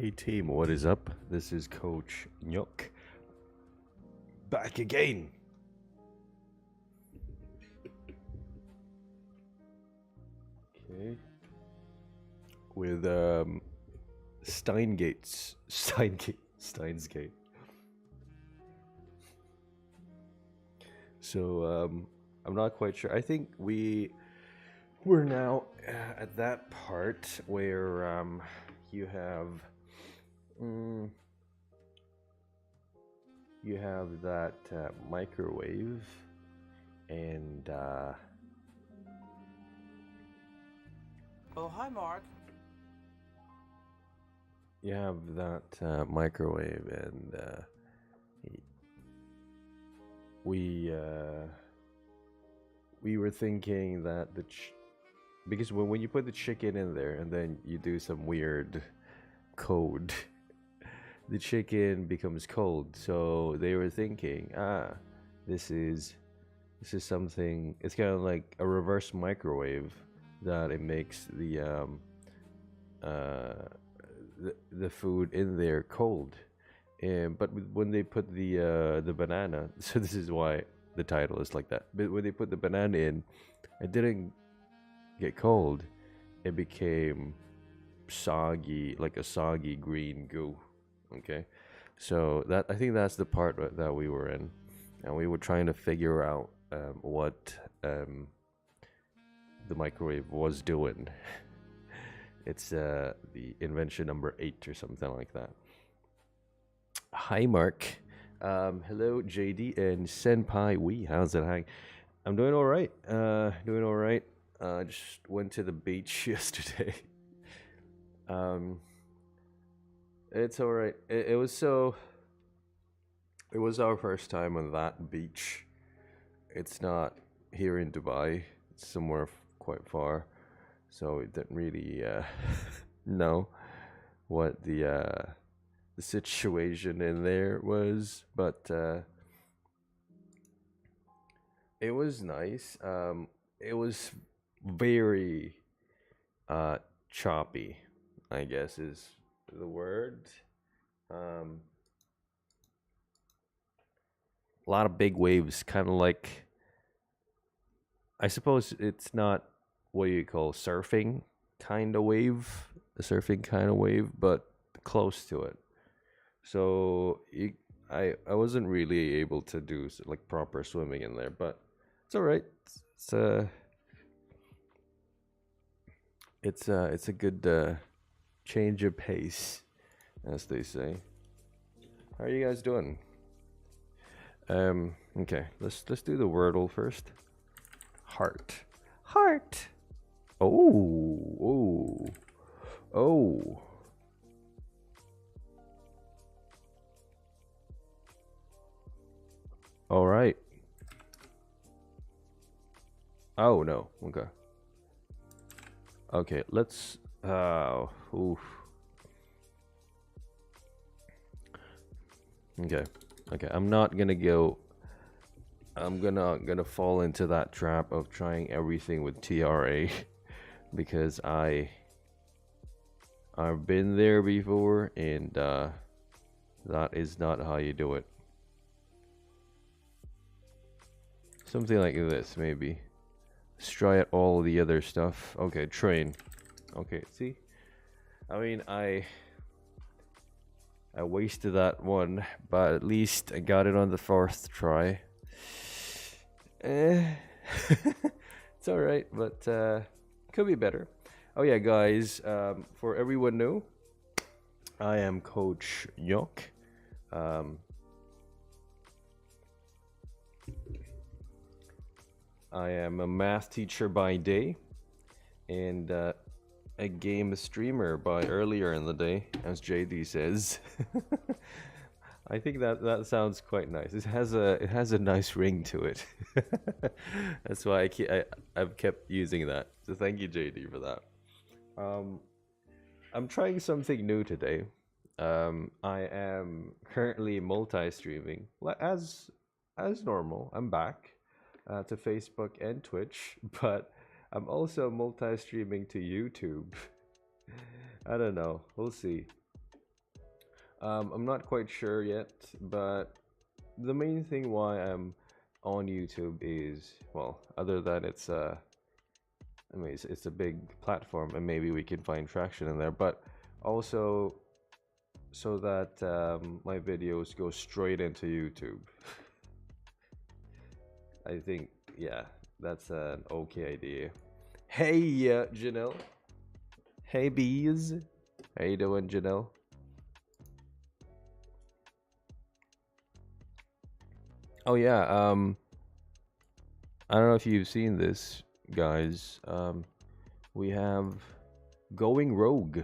Hey team, what is up? This is Coach Nyok back again. Okay. With Steins Gate. So I'm not quite sure. I think we're now at that part where you have you have that microwave and Oh, hi, Mark. you have that microwave and we we were thinking that because when you put the chicken in there and then you do some weird code, the chicken becomes cold. So they were thinking, this is something. It's kind of like a reverse microwave that it makes uh the food in there cold. And but when they put the banana, so this is why the title is like that. But when they put the banana in, it didn't get cold. It became soggy, like a soggy green goo. Okay, so that I think that's the part that we were in, and we were trying to figure out what the microwave was doing. It's the invention number 8 or something like that. Hi, Mark. Hello, JD and Senpai Wee. How's it hang? I'm doing all right. Doing all right. Just went to the beach yesterday. um, it's all right. It was so. It was our first time on that beach. It's not here in Dubai. It's somewhere quite far, so we didn't really know what the situation in there was, but it was nice. It was very uh, choppy, I guess is the word. Um, a lot of big waves, kind of like, I suppose it's not what you call surfing kind of wave, a surfing kind of wave, but close to it. So I wasn't really able to do like proper swimming in there, but it's all right. It's it's a good change of pace, as they say. How are you guys doing? Okay, let's do the wordle first. Heart, heart. Oh, oh, oh. All right. Oh no. Okay. Okay. Let's. Oof. Okay. Okay. I'm not gonna go. I'm gonna fall into that trap of trying everything with TRA because I've been there before and that is not how you do it. Something like this maybe. Let's try out all the other stuff. Okay, train. Okay, see? I mean, I wasted that one, but at least I got it on the fourth try. It's all right, but could be better. Oh yeah, guys. For everyone new, I am Coach Yok. I am a math teacher by day, and a game streamer by earlier in the day, as JD says. I think that sounds quite nice. It has a nice ring to it. That's why I've kept using that. So thank you, JD, for that. Um, I'm trying something new today. I am currently multi-streaming, as normal. I'm back to Facebook and Twitch, but I'm also multi-streaming to YouTube. I don't know. We'll see. I'm not quite sure yet, but the main thing why I'm on YouTube is, well, other than I mean, it's a big platform, and maybe we can find traction in there, but also so that my videos go straight into YouTube. I think, yeah, that's an okay idea. Hey, Janelle. Hey, bees. How you doing, Janelle? Oh yeah. I don't know if you've seen this, guys. We have Going Rogue.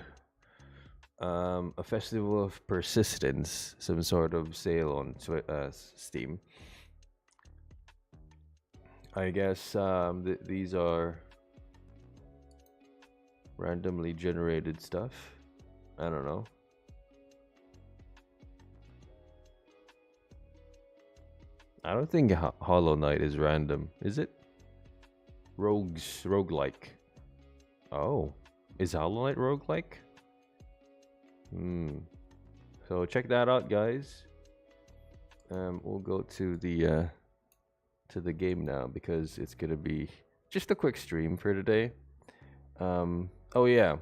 A festival of persistence, some sort of sale on Steam. I guess these are randomly generated stuff. I don't know. I don't think Hollow Knight is random, is it? Roguelike. Oh, is Hollow Knight roguelike? Hmm. So check that out, guys. We'll go to the game now because it's gonna be just a quick stream for today. Oh yeah,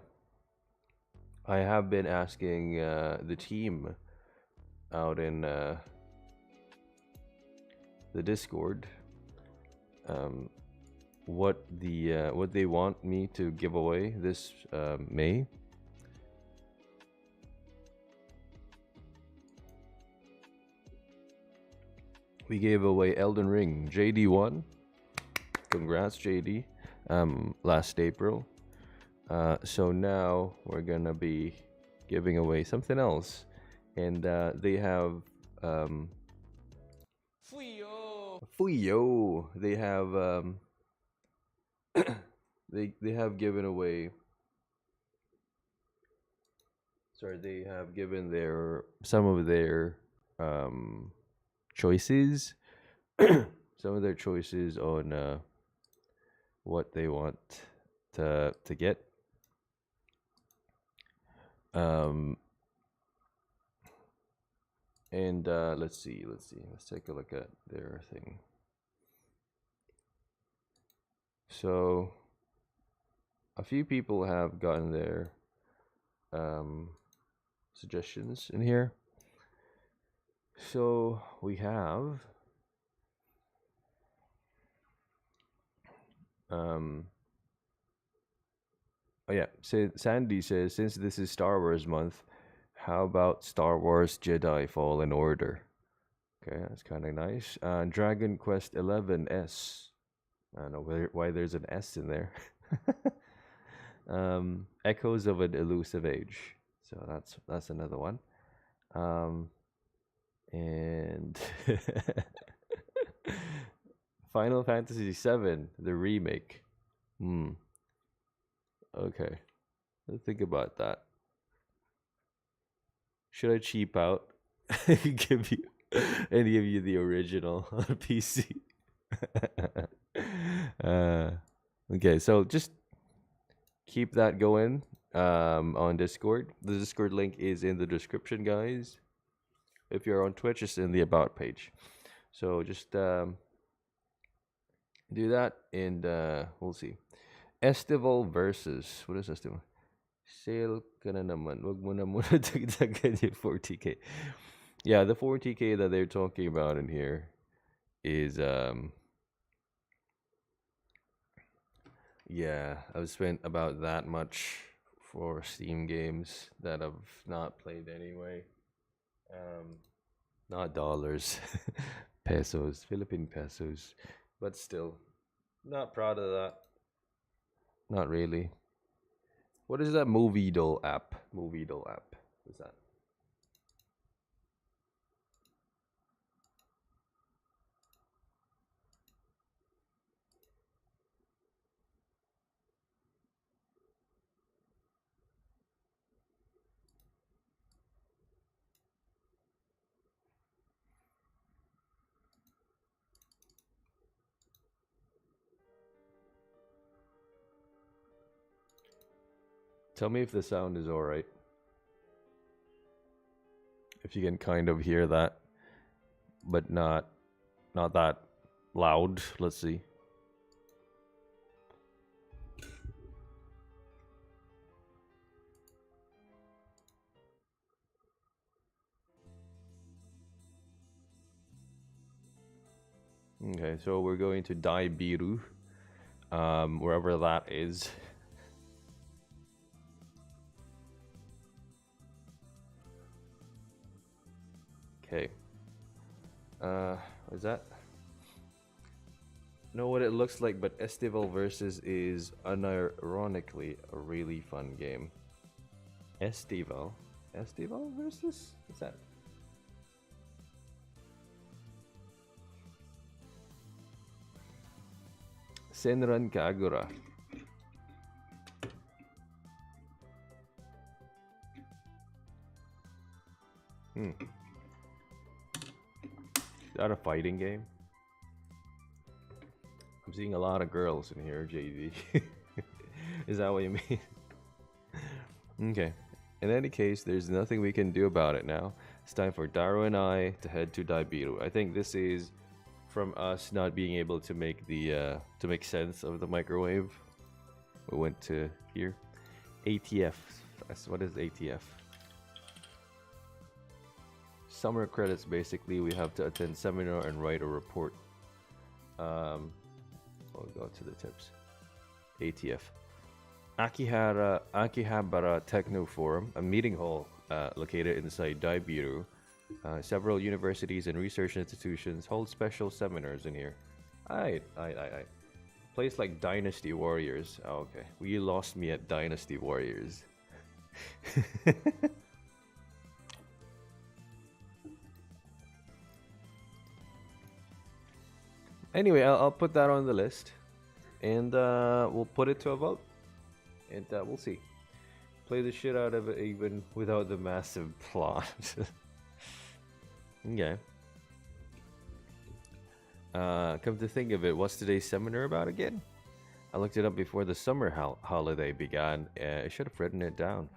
I have been asking the team out in the Discord what they want me to give away this May. We gave away Elden Ring. JD won. Congrats, JD. Last April. So now we're gonna be giving away something else, and they have Fuyo. They have they have given away. Sorry, they have given their some of their choices, some of their choices on what they want to get. And let's see. Let's take a look at their thing. So, a few people have gotten their suggestions in here. So we have oh yeah, so Sandy says, since this is Star Wars month, how about Star Wars Jedi Fallen Order? Okay, that's kind of nice. Dragon Quest 11S. I don't know why there's an S in there. Echoes of an Elusive Age. So that's another one. And Final Fantasy VII, the remake. Okay. Let's think about that. Should I cheap out? Give you and give you the original on PC. Okay, so just keep that going on Discord. The Discord link is in the description, guys. If you're on Twitch, it's in the About page. So just do that, and we'll see. Estival versus, what is Estival? Sale ka na naman. Wag mo na muna dagdagan yung 40k. Yeah, the 40k that they're talking about in here is yeah, I've spent about that much for Steam games that I've not played anyway. Not dollars, pesos, Philippine pesos, but still, not proud of that. Not really. What is that Movie Doll app? Movie Doll app. What's that? Tell me if the sound is alright. If you can kind of hear that, but not that loud. Let's see. Okay, so we're going to Daibiru, wherever that is. Okay. Is that? Know what it looks like, but Estival Versus is unironically a really fun game. Estival Versus? What's that? Senran Kagura. Is that a fighting game? I'm seeing a lot of girls in here, JD. Is that what you mean? Okay. In any case, there's nothing we can do about it now. It's time for Daru and I to head to Daibiru. I think this is from us not being able to make the to make sense of the microwave. We went to here. ATF. What is ATF? Summer credits. Basically, we have to attend seminar and write a report. We'll go to the tips. ATF. Akihabara Techno Forum, a meeting hall located inside Daibiru. Several universities and research institutions hold special seminars in here. Aye. Place like Dynasty Warriors. Oh, okay. Well, you lost me at Dynasty Warriors. Anyway, I'll put that on the list, and we'll put it to a vote, and we'll see. Play the shit out of it even without the massive plot. Okay. Come to think of it, what's today's seminar about again? I looked it up before the summer holiday began. I should have written it down.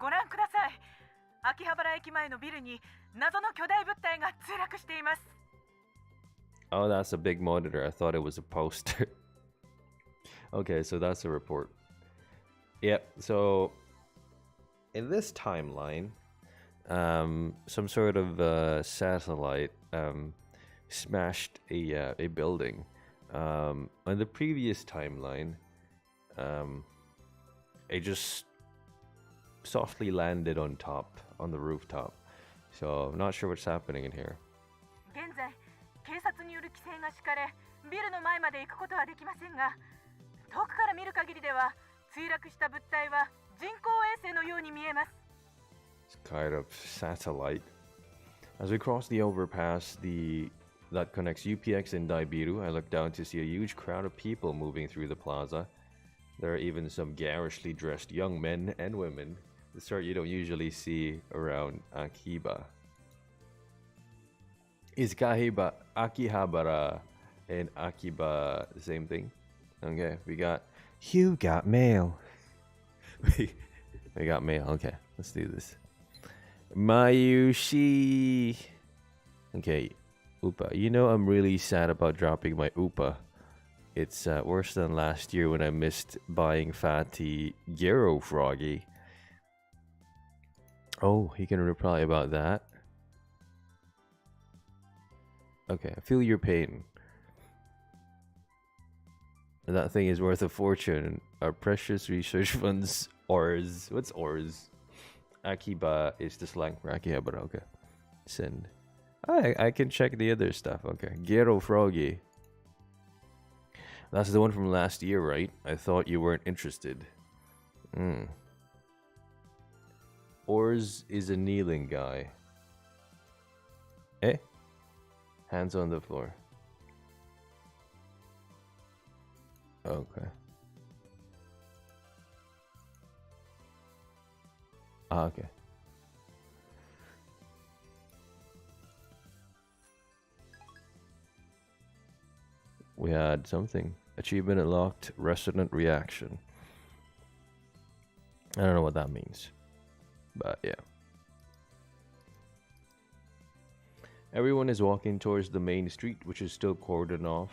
Oh, that's a big monitor. I thought it was a poster. Okay, so that's a report. Yep, so in this timeline, some sort of satellite smashed a building. On the previous timeline, it just softly landed on the rooftop. So I'm not sure what's happening in here. 警察による規制が敷かれ、ビルの前まで行くことはできませんが、遠くから見る限りでは墜落した物体は人工衛星のように見えます。It's kind of satellite. As we cross the overpass that connects UPX and Daibiru, I look down to see a huge crowd of people moving through the plaza. There are even some garishly dressed young men and women, the sort you don't usually see around Akiba. Is Akihabara and Akiba the same thing? Okay, we got mail. we got mail. Okay, let's do this. Mayushi. Okay, Upa. You know I'm really sad about dropping my Upa. It's worse than last year when I missed buying Fatty Gero Froggy. Oh, he can reply about that. Okay, I feel your pain. That thing is worth a fortune. Our precious research funds, ORS. What's ORS? Akiba is the slang for Akihabara. Okay. Send. I can check the other stuff. Okay. Gero Froggy. That's the one from last year, right? I thought you weren't interested. ORS is a kneeling guy. Eh? Hands on the floor. Okay. Okay. We had something. Achievement unlocked. Resonant reaction. I don't know what that means. But yeah. Everyone is walking towards the main street, which is still cordoned off.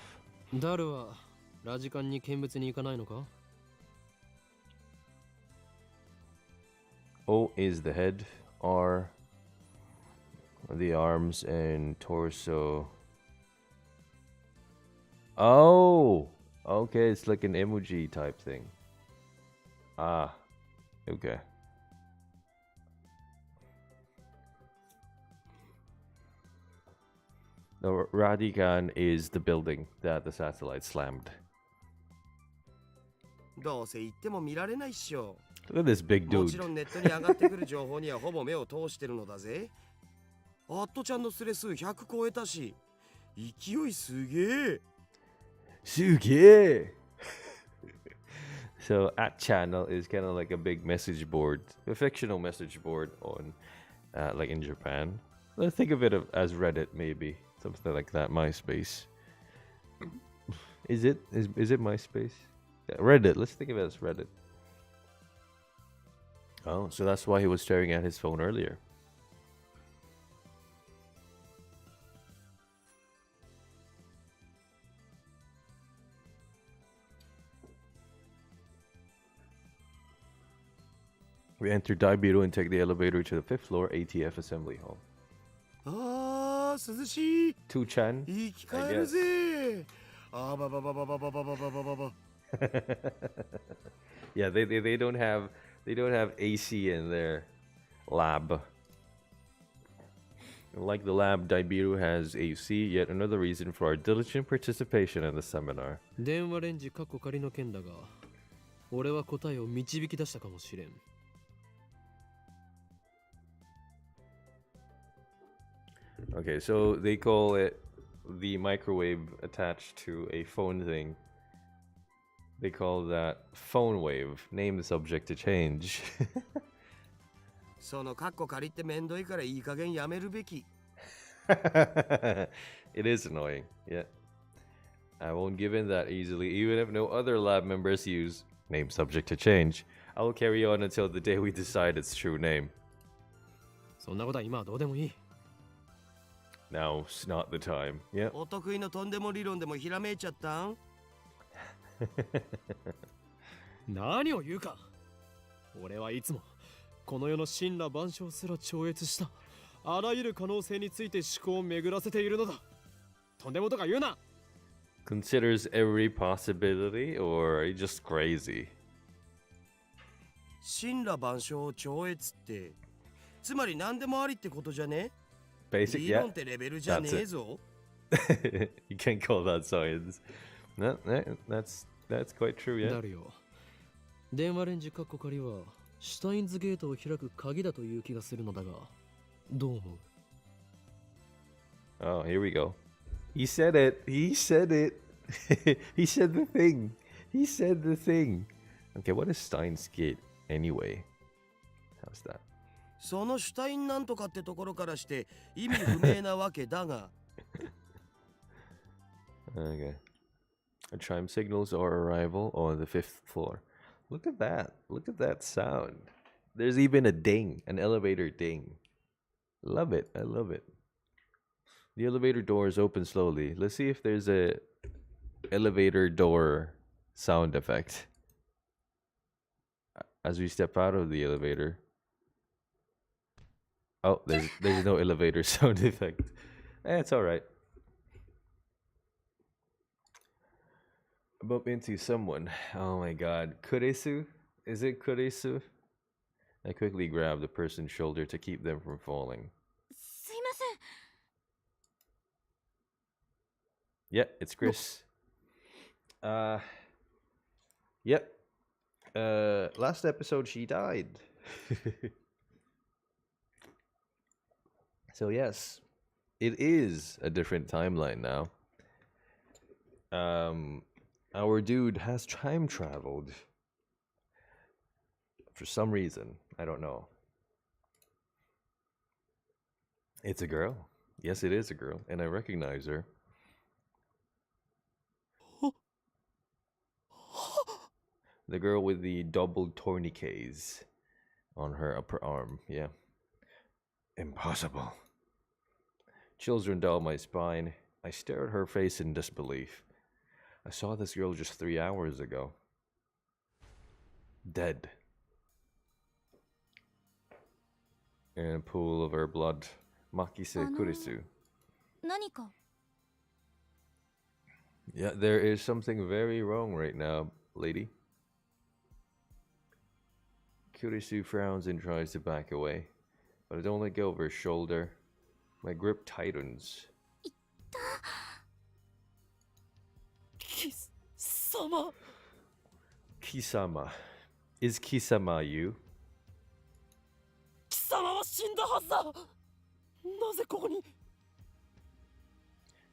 ダルはラジカンに見物に行かないのか？ O is the head, R the arms, and torso. Oh! Okay, it's like an emoji type thing. Ah, okay. The Radigan is the building that the satellite slammed. どうせ行っても見られないっしょ。 Look at this big も dude. ちろんネットに上がってくる情報にはほぼ目を通してるのだぜ。アットちゃんのスレ数100超えたし、勢いすげえ。 Suge! So, at channel is kind of like a big message board, a fictional message board on, like in Japan. Let's think of it as Reddit, maybe something like that. MySpace. Is it MySpace? Yeah, Reddit. Let's think of it as Reddit. Oh, so that's why he was staring at his phone earlier. We enter Daibiru and take the elevator to the 5th floor ATF assembly hall. あー、涼しい。 Two-chan? 生き返るぜ。あばばばばばばばばばばば。Yeah, they don't have AC in their lab. Like the lab, Daibiru has AC, yet another reason for our diligent participation in the seminar. 電話レンジカッコ仮の件だが、俺は答えを導き出したかもしれん。Okay, so they call it the microwave attached to a phone thing. They call that phone wave. Name the subject to change. そのカッコ借りってめんどいからいい加減やめるべき。It is annoying, yeah. I won't give in that easily, even if no other lab members use name subject to change. I will carry on until the day we decide its true name. そんなことは今はどうでもいい。Now's not the time. Yeah. お得意のとんでも理論でもひらめいちゃったん？何を言うか。俺はいつもこの世の神羅万象すら超越したあらゆる可能性について思考を巡らせているのだ。とんでもとか言うな。 Considers every possibility, or are you just crazy? 神羅万象を超越って、つまり何でもありってことじゃね？ Basic, 理 yeah. 論ってレベルじゃねえぞ。You can't call that science. No, that's quite true, yeah. だるよ。電話レンジカッコ仮はシュタインズゲートを開く鍵だという気がするのだが、どう思う？ Oh, here we go. He said it. He said it. He said the thing. He said the thing. Okay, what is Steins Gate anyway? How's that? そのシュタインなんとかってところからして意味不明なわけだが。Okay. A chime signals our arrival on the 5th floor. Look at that. Look at that sound. There's even a ding, an elevator ding. Love it. I love it. The elevator doors open slowly. Let's see if there's a elevator door sound effect. As we step out of the elevator. Oh, there's no elevator sound effect. It's all right. Bump into someone. Oh my god. Kuresu? Is it Kuresu? I quickly grab the person's shoulder to keep them from falling. すいません。 Yeah, it's Chris. Yep. Last episode she died. So yes, it is a different timeline now. Our dude has time traveled. For some reason, I don't know. It's a girl. Yes, it is a girl, and I recognize her. The girl with the double tourniquets on her upper arm. Yeah. Impossible. Chills run down my spine. I stare at her face in disbelief. I saw this girl just 3 hours ago. Dead. In a pool of her blood. Makise Kurisu. 何か Yeah, there is something very wrong right now, lady. Kurisu frowns and tries to back away, but I don't let go of her shoulder. My grip tightens. 貴様 Kisama. Is Kisama you? 貴様は死んだはずだなぜここに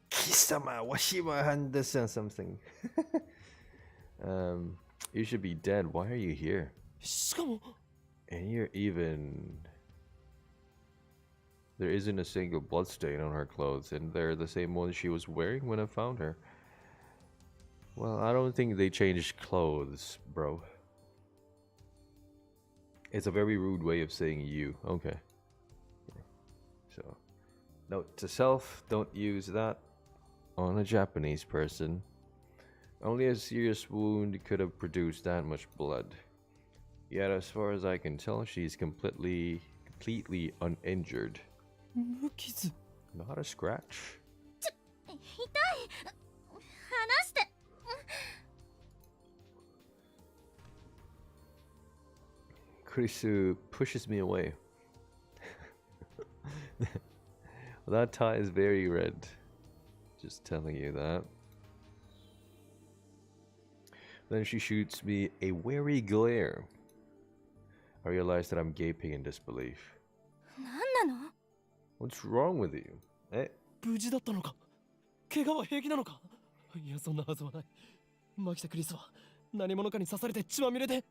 Kisama Washima Handasan something. You should be dead. Why are you here? しかも And you're even... There isn't a single bloodstain on her clothes, and they're the same ones she was wearing when I found her. Well, I don't think they changed clothes, bro. It's a very rude way of saying you. Okay. So, note to self, don't use that on a Japanese person. Only a serious wound could have produced that much blood. Yet, as far as I can tell, she's completely uninjured. 無傷 Not a scratch. 痛い離して Kurisu pushes me away. That tie is very red. Just telling you that. Then she shoots me a wary glare. I realize that I'm gaping in disbelief. 何なの What's wrong with you? Eh? 無事だったのか怪我は平気なのかいやそんなはずはないマキタ・クリスは何者かに刺されて血まみれで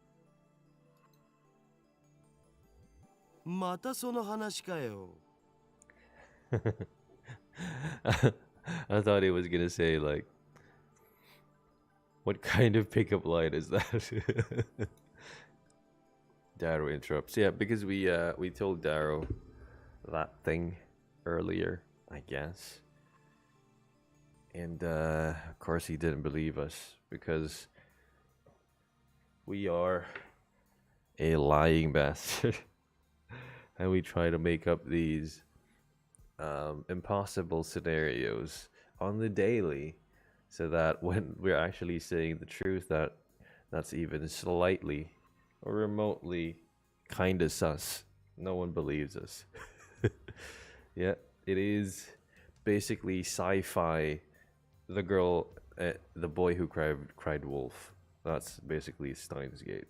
またその話かよ。I thought he was gonna say like, what kind of pickup line is that? Darrow interrupts. Yeah, because we told Darrow that thing earlier, I guess. And of course he didn't believe us because we are a lying bastard. And we try to make up these impossible scenarios on the daily so that when we're actually saying the truth, that's even slightly or remotely kind of sus. No one believes us. Yeah, it is basically sci-fi. The girl, the boy who cried wolf. That's basically Steins Gate,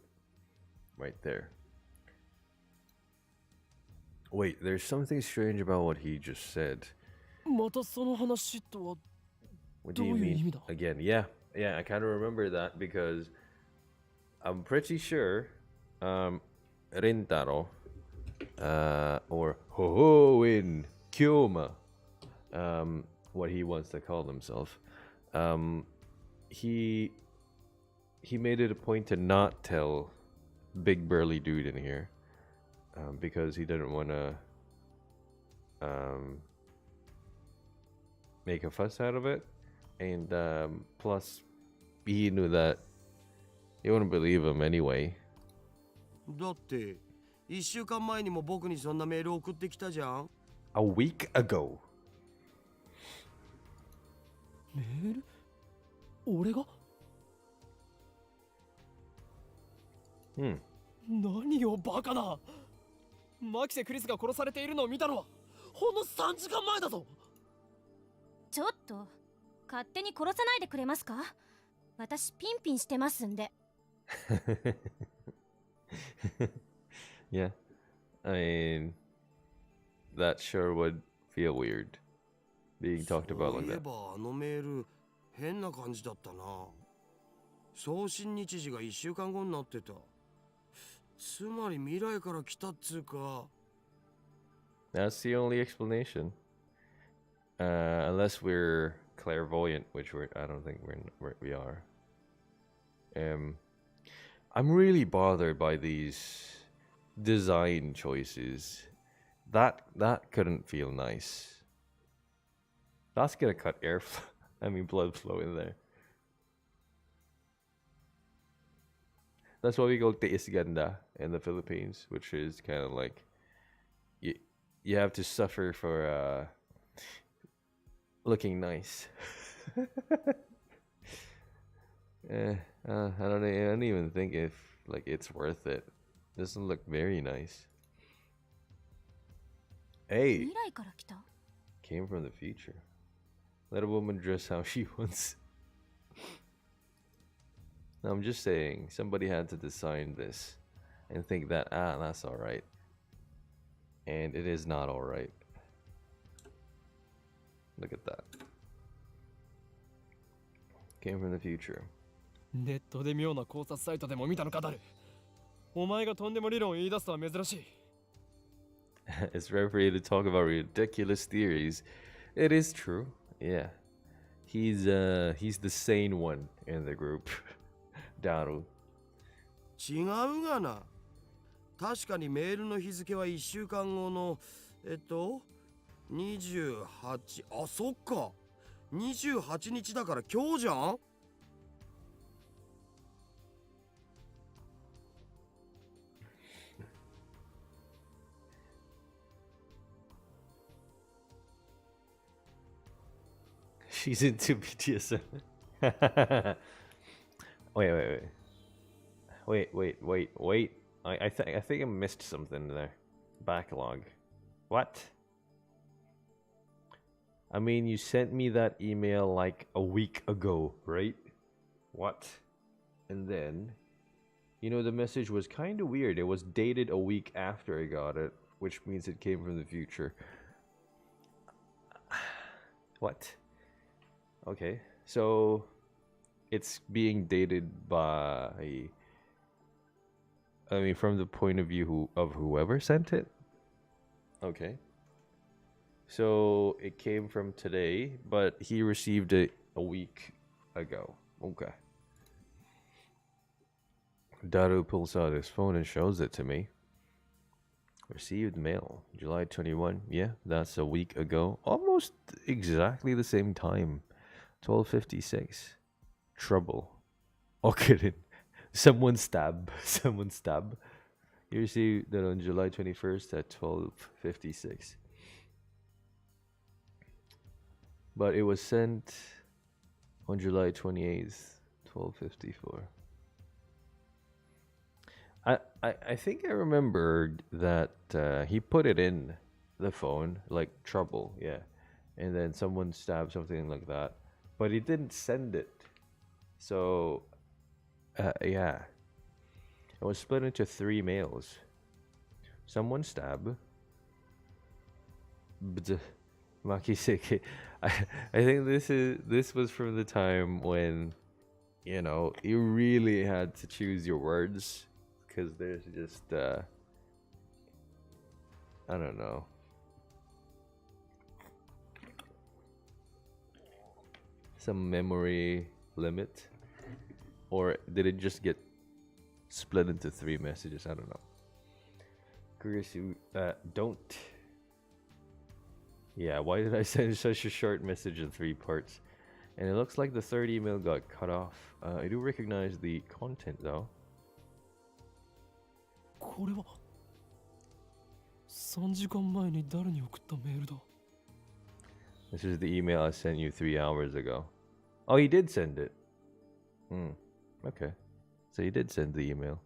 right there. Wait, there's something strange about what he just said. またその話とは What do you どういう意 mean? 味だ Again, yeah, I kind of remember that because I'm pretty sure Rintaro or Hohoin Kyoma, what he wants to call himself, he made it a point to not tell big burly dude in here because he didn't want to make a fuss out of it, and plus he knew that he wouldn't believe him anyway. だって1週間前にも僕にそんなメール送ってきたじゃん。 A week ago. メール俺が 何をバカなマキセ・クリスが殺されているのを見たのはほんの3時間前だぞちょっと勝手に殺さないでくれますか私ピンピンしてますんで Yeah, I mean, that sure would feel weird being talked about そう like いえ that. ばあのメール変な感じだったな。送信日時が1週間後になってた。つまり未来から来たっつうか。 That's the only explanation. Unless we're clairvoyant, which I don't think we are. I'm really bothered by these design choices. That couldn't feel nice. That's gonna cut airflow. I mean, blood flow in there. That's why we go tiis ganda in the Philippines, which is kind of like you have to suffer for looking nice. I don't even think if like it's worth it. Doesn't look very nice. Hey, 未来から来た came from the future. Let a woman dress how she wants. No, I'm just saying, somebody had to design this and think that, that's alright. And it is not alright. Look at that. Came from the future. ネットで妙な考察サイトでも見たのかだる。お前がとんでも理論を言い出すとは珍しい。It's rare for you to talk about ridiculous theories. It is true. Yeah. He's the sane one in the group. Daru. 違うがな。確かにメールの日付は1週間後の28、あ、そっか。28日だから今日じゃん。She's into BDSM. Wait. I think I missed something there. Backlog. What? I mean, you sent me that email like a week ago, right? What? And then, you know, the message was kind of weird. It was dated a week after I got it, which means it came from the future. What? Okay, so it's being dated by, I mean, from the point of view of whoever sent it. Okay. So it came from today, but he received it a week ago. Okay. Daru pulls out his phone and shows it to me. Received mail, July 21. Yeah, that's a week ago. Almost exactly the same time. 12:56. Trouble. Okay. Someone stab. Someone stab. You received that on July 21st at 12:56. But it was sent on July 28th, 12:54. I think I remembered that he put it in the phone, like trouble, yeah. And then someone stabbed, something like that. But he didn't send it. So, yeah. It was split into 3 mails. Someone stab. Makiseke. I think this was from the time when, you know, you really had to choose your words. Because there's just, I don't know. Some memory limit? Or did it just get split into 3 messages? I don't know. Kurisu, don't. Yeah, why did I send such a short message in 3 parts? And it looks like the 3rd email got cut off. I do recognize the content though. これは3時間前に誰に送ったメールだ。 This is the email I sent you 3 hours ago. Oh, you did send it. Okay. So you did send the email.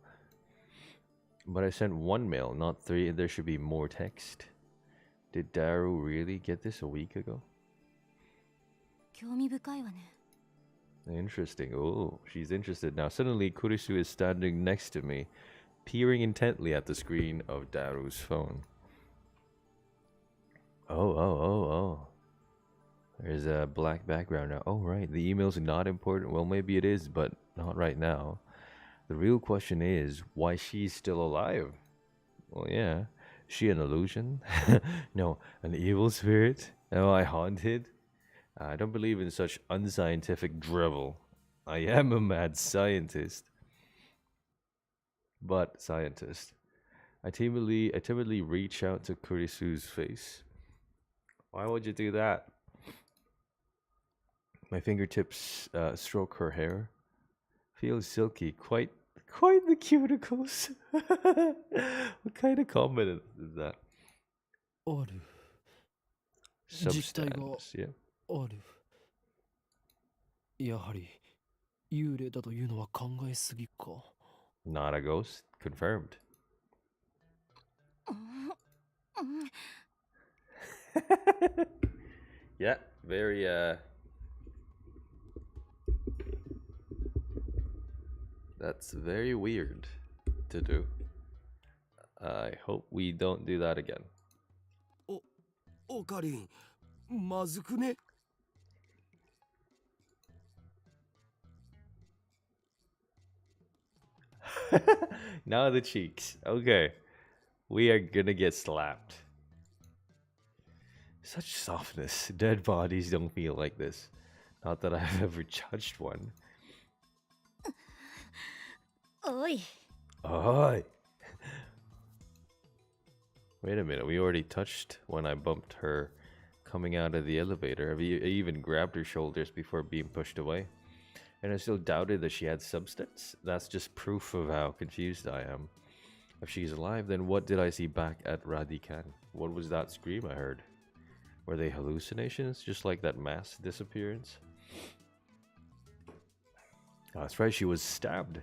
But I sent 1 mail, not 3. There should be more text. Did Daru really get this a week ago? 興味深いわね。 Interesting. Oh, she's interested now. Suddenly, Kurisu is standing next to me, peering intently at the screen of Daru's phone. Oh. There's a black background now. Oh, right. The email's not important. Well, maybe it is, but not right now. The real question is why she's still alive. Well, yeah. She an illusion? No, an evil spirit? Am I haunted? I don't believe in such unscientific drivel. I am a mad scientist. But scientist. I timidly reach out to Kurisu's face. Why would you do that? My fingertips stroke her hair. Feels silky, quite the cuticles. What kind of comment is that? ある。実体が Substance, yeah. ある。やはり幽霊だというのは考えすぎか。 Not a ghost, confirmed. Yeah, very that's very weird to do. I hope we don't do that again. オカリン、まずくね？ Now the cheeks. Okay. We are gonna get slapped. Such softness. Dead bodies don't feel like this. Not that I've ever touched one. おい。 Oh. Wait a minute. We already touched when I bumped her coming out of the elevator. I even grabbed her shoulders before being pushed away. And I still doubted that she had substance. That's just proof of how confused I am. If she's alive, then what did I see back at Radican? What was that scream I heard? Were they hallucinations? Just like that mass disappearance? Oh, that's right, she was stabbed.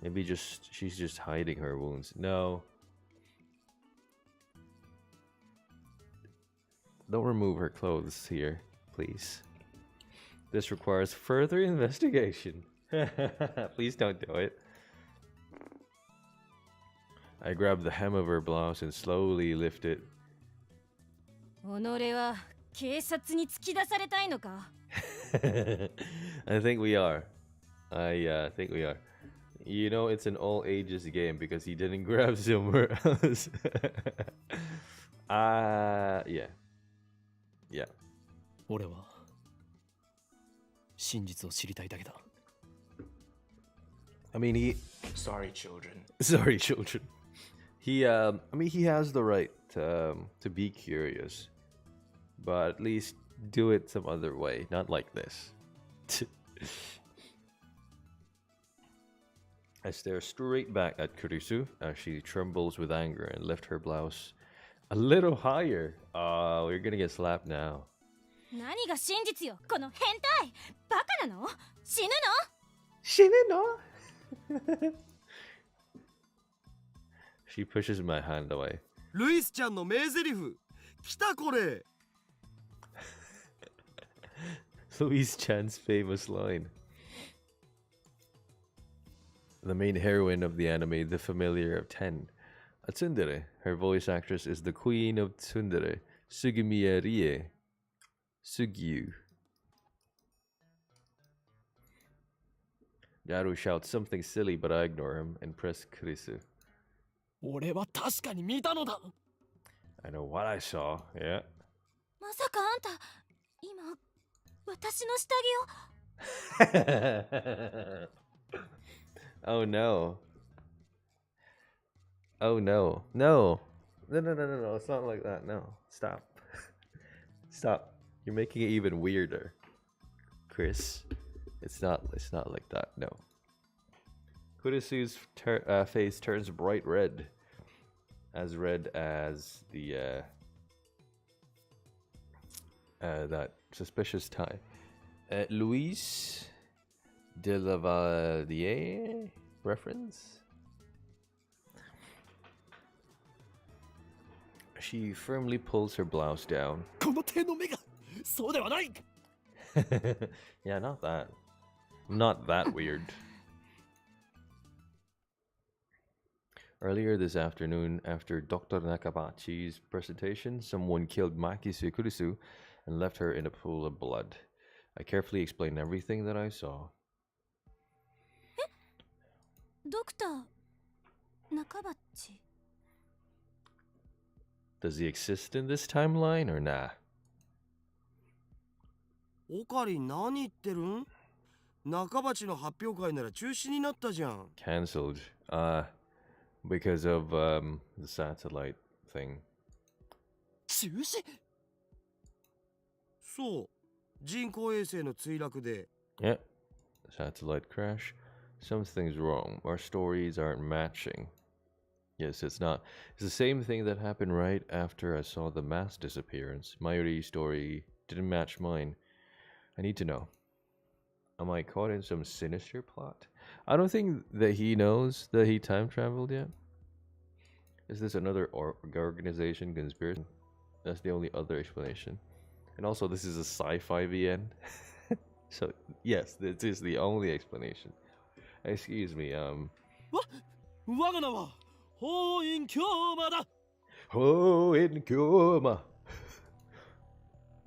Maybe she's just hiding her wounds. No. Don't remove her clothes here, please. This requires further investigation. Please don't do it. I grabbed the hem of her blouse and slowly lifted. 己は警察に突き出されたいのか? I think we are. I think we are. You know, it's an all ages game because he didn't grab somewhere else. Yeah. Yeah. 俺は真実を知りたいだけだ。 I mean, Sorry, children. sorry, children. I mean, he has the right to be curious, but at least do it some other way, not like this. I stare straight back at Kurisu as she trembles with anger and lift her blouse a little higher. Oh, we're gonna get slapped now. 何が真実よ、この変態。バカなの？死ぬの？ She pushes my hand away. ルイスちゃんの名台詞。来たこれ。 Louise Chan's famous line. The main heroine of the anime, the familiar of 10. A tsundere. Her voice actress is the queen of tsundere, Sugumiya Rie. Sugyu. Yaru shouts something silly, but I ignore him and press Kurisu. 俺は確かに見たのだ。 I know what I saw, yeah. まさかあんた、今、私の下着を。Oh no. Oh no. No. No, no, no, no, no. It's not like that. No. Stop. Stop. You're making it even weirder. Chris. It's not like that. No. Kurisu's face turns bright red. As red as the that suspicious tie. Luis de Lavadier reference? She firmly pulls her blouse down. この手の目が、そうではない。 Yeah, not that. Not that weird. Earlier this afternoon, after Dr. Nakabachi's presentation, someone killed Makisu Kurisu and left her in a pool of blood. I carefully explained everything that I saw. ドクター、中バッチ。 Does he exist in this timeline or nah? オカリン何言ってるん？中鉢の発表会なら中止になったじゃん。 Cancelled. Because of the satellite thing. 中止？そう。人工衛星の墜落で。Yeah, satellite crash. Something's wrong. Our stories aren't matching. Yes, it's not. It's the same thing that happened right after I saw the mass disappearance. Mayuri's story didn't match mine. I need to know. Am I caught in some sinister plot? I don't think that he knows that he time traveled yet. Is this another organization conspiracy? That's the only other explanation. And also, this is a sci-fi VN. So, yes, this is the only explanation. Excuse me, 我が名は法院京馬だ。 Oh, in Kuma.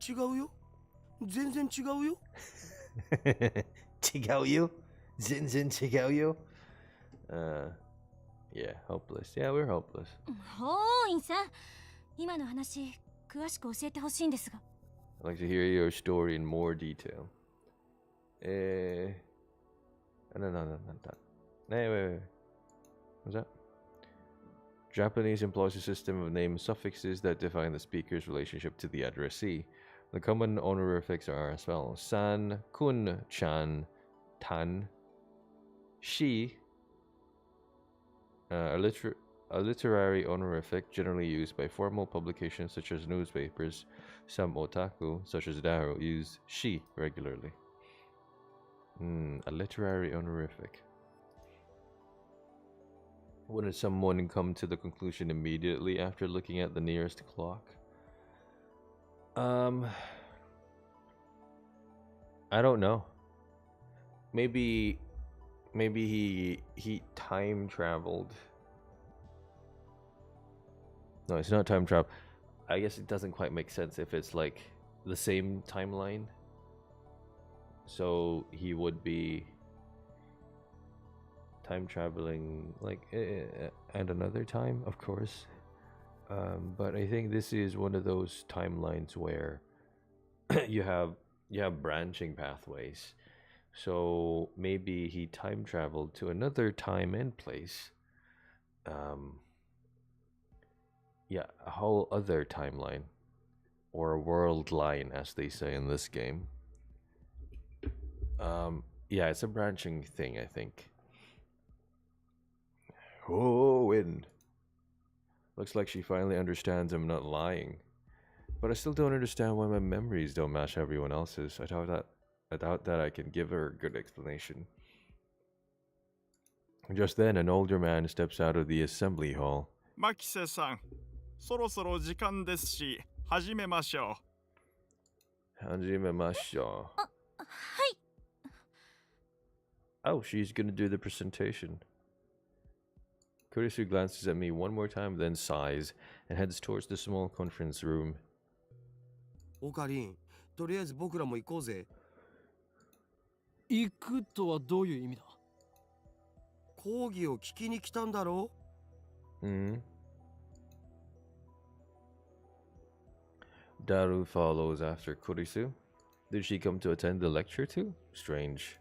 違うよ。全然違うよ。Chigao Zinzin Chigao Yeah, hopeless. Yeah, we're hopeless. 法院さん、今の話詳しく教えてほしいんですが。 I'd like to hear your story in more detail. No. Wait. What's that? Japanese employs a system of name suffixes that define the speaker's relationship to the addressee. The common honorifics are as follows: san, kun, chan, tan, shi. A literary honorific generally used by formal publications such as newspapers. Some otaku, such as Daro, use shi regularly. A literary honorific. Wouldn't someone come to the conclusion immediately after looking at the nearest clock? I don't know. Maybe he time traveled. No, it's not time travel. I guess it doesn't quite make sense if it's like the same timeline. So he would be time traveling like at another time, of course. But I think this is one of those timelines where you have branching pathways. So maybe he time traveled to another time and place. Yeah, a whole other timeline, or a world line, as they say in this game. Yeah, it's a branching thing, I think. Oh, and looks like she finally understands I'm not lying. But I still don't understand why my memories don't match everyone else's. I doubt that I can give her a good explanation. Just then, an older man steps out of the assembly hall. マキセさん、そろそろ時間ですし、始めましょう。Hanjimemasho. はい。 Oh, she's gonna do the presentation. Kurisu glances at me one more time, then sighs and heads towards the small conference room. オカリン、とりあえず僕らも行こうぜ。行くとはどういう意味だ？講義を聞きに来たんだろ？ Daru follows after Kurisu. Did she come to attend the lecture too? Strange.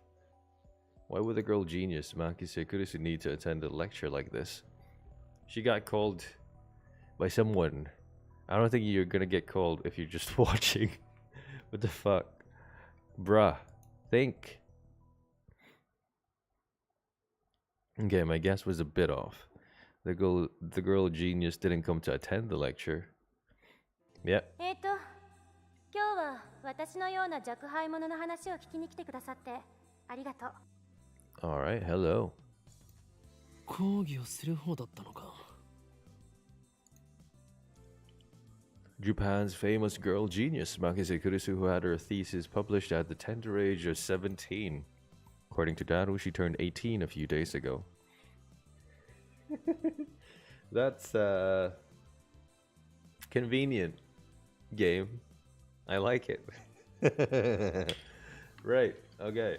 Why would the girl genius Makise Kurisu need to attend a lecture like this? She got called by someone. I don't think you're gonna get called if you're just watching. What the fuck? Bruh. Think. Okay, my guess was a bit off. The girl genius didn't come to attend the lecture. Yep. 今日は私のような若輩者の話を聞きに来てくださってありがとう。 Alright, hello. 講義をする方だったのか。 Japan's famous girl genius, Makise Kurisu, who had her thesis published at the tender age of 17. According to Daru, she turned 18 a few days ago. That's convenient game. I like it. Right, okay.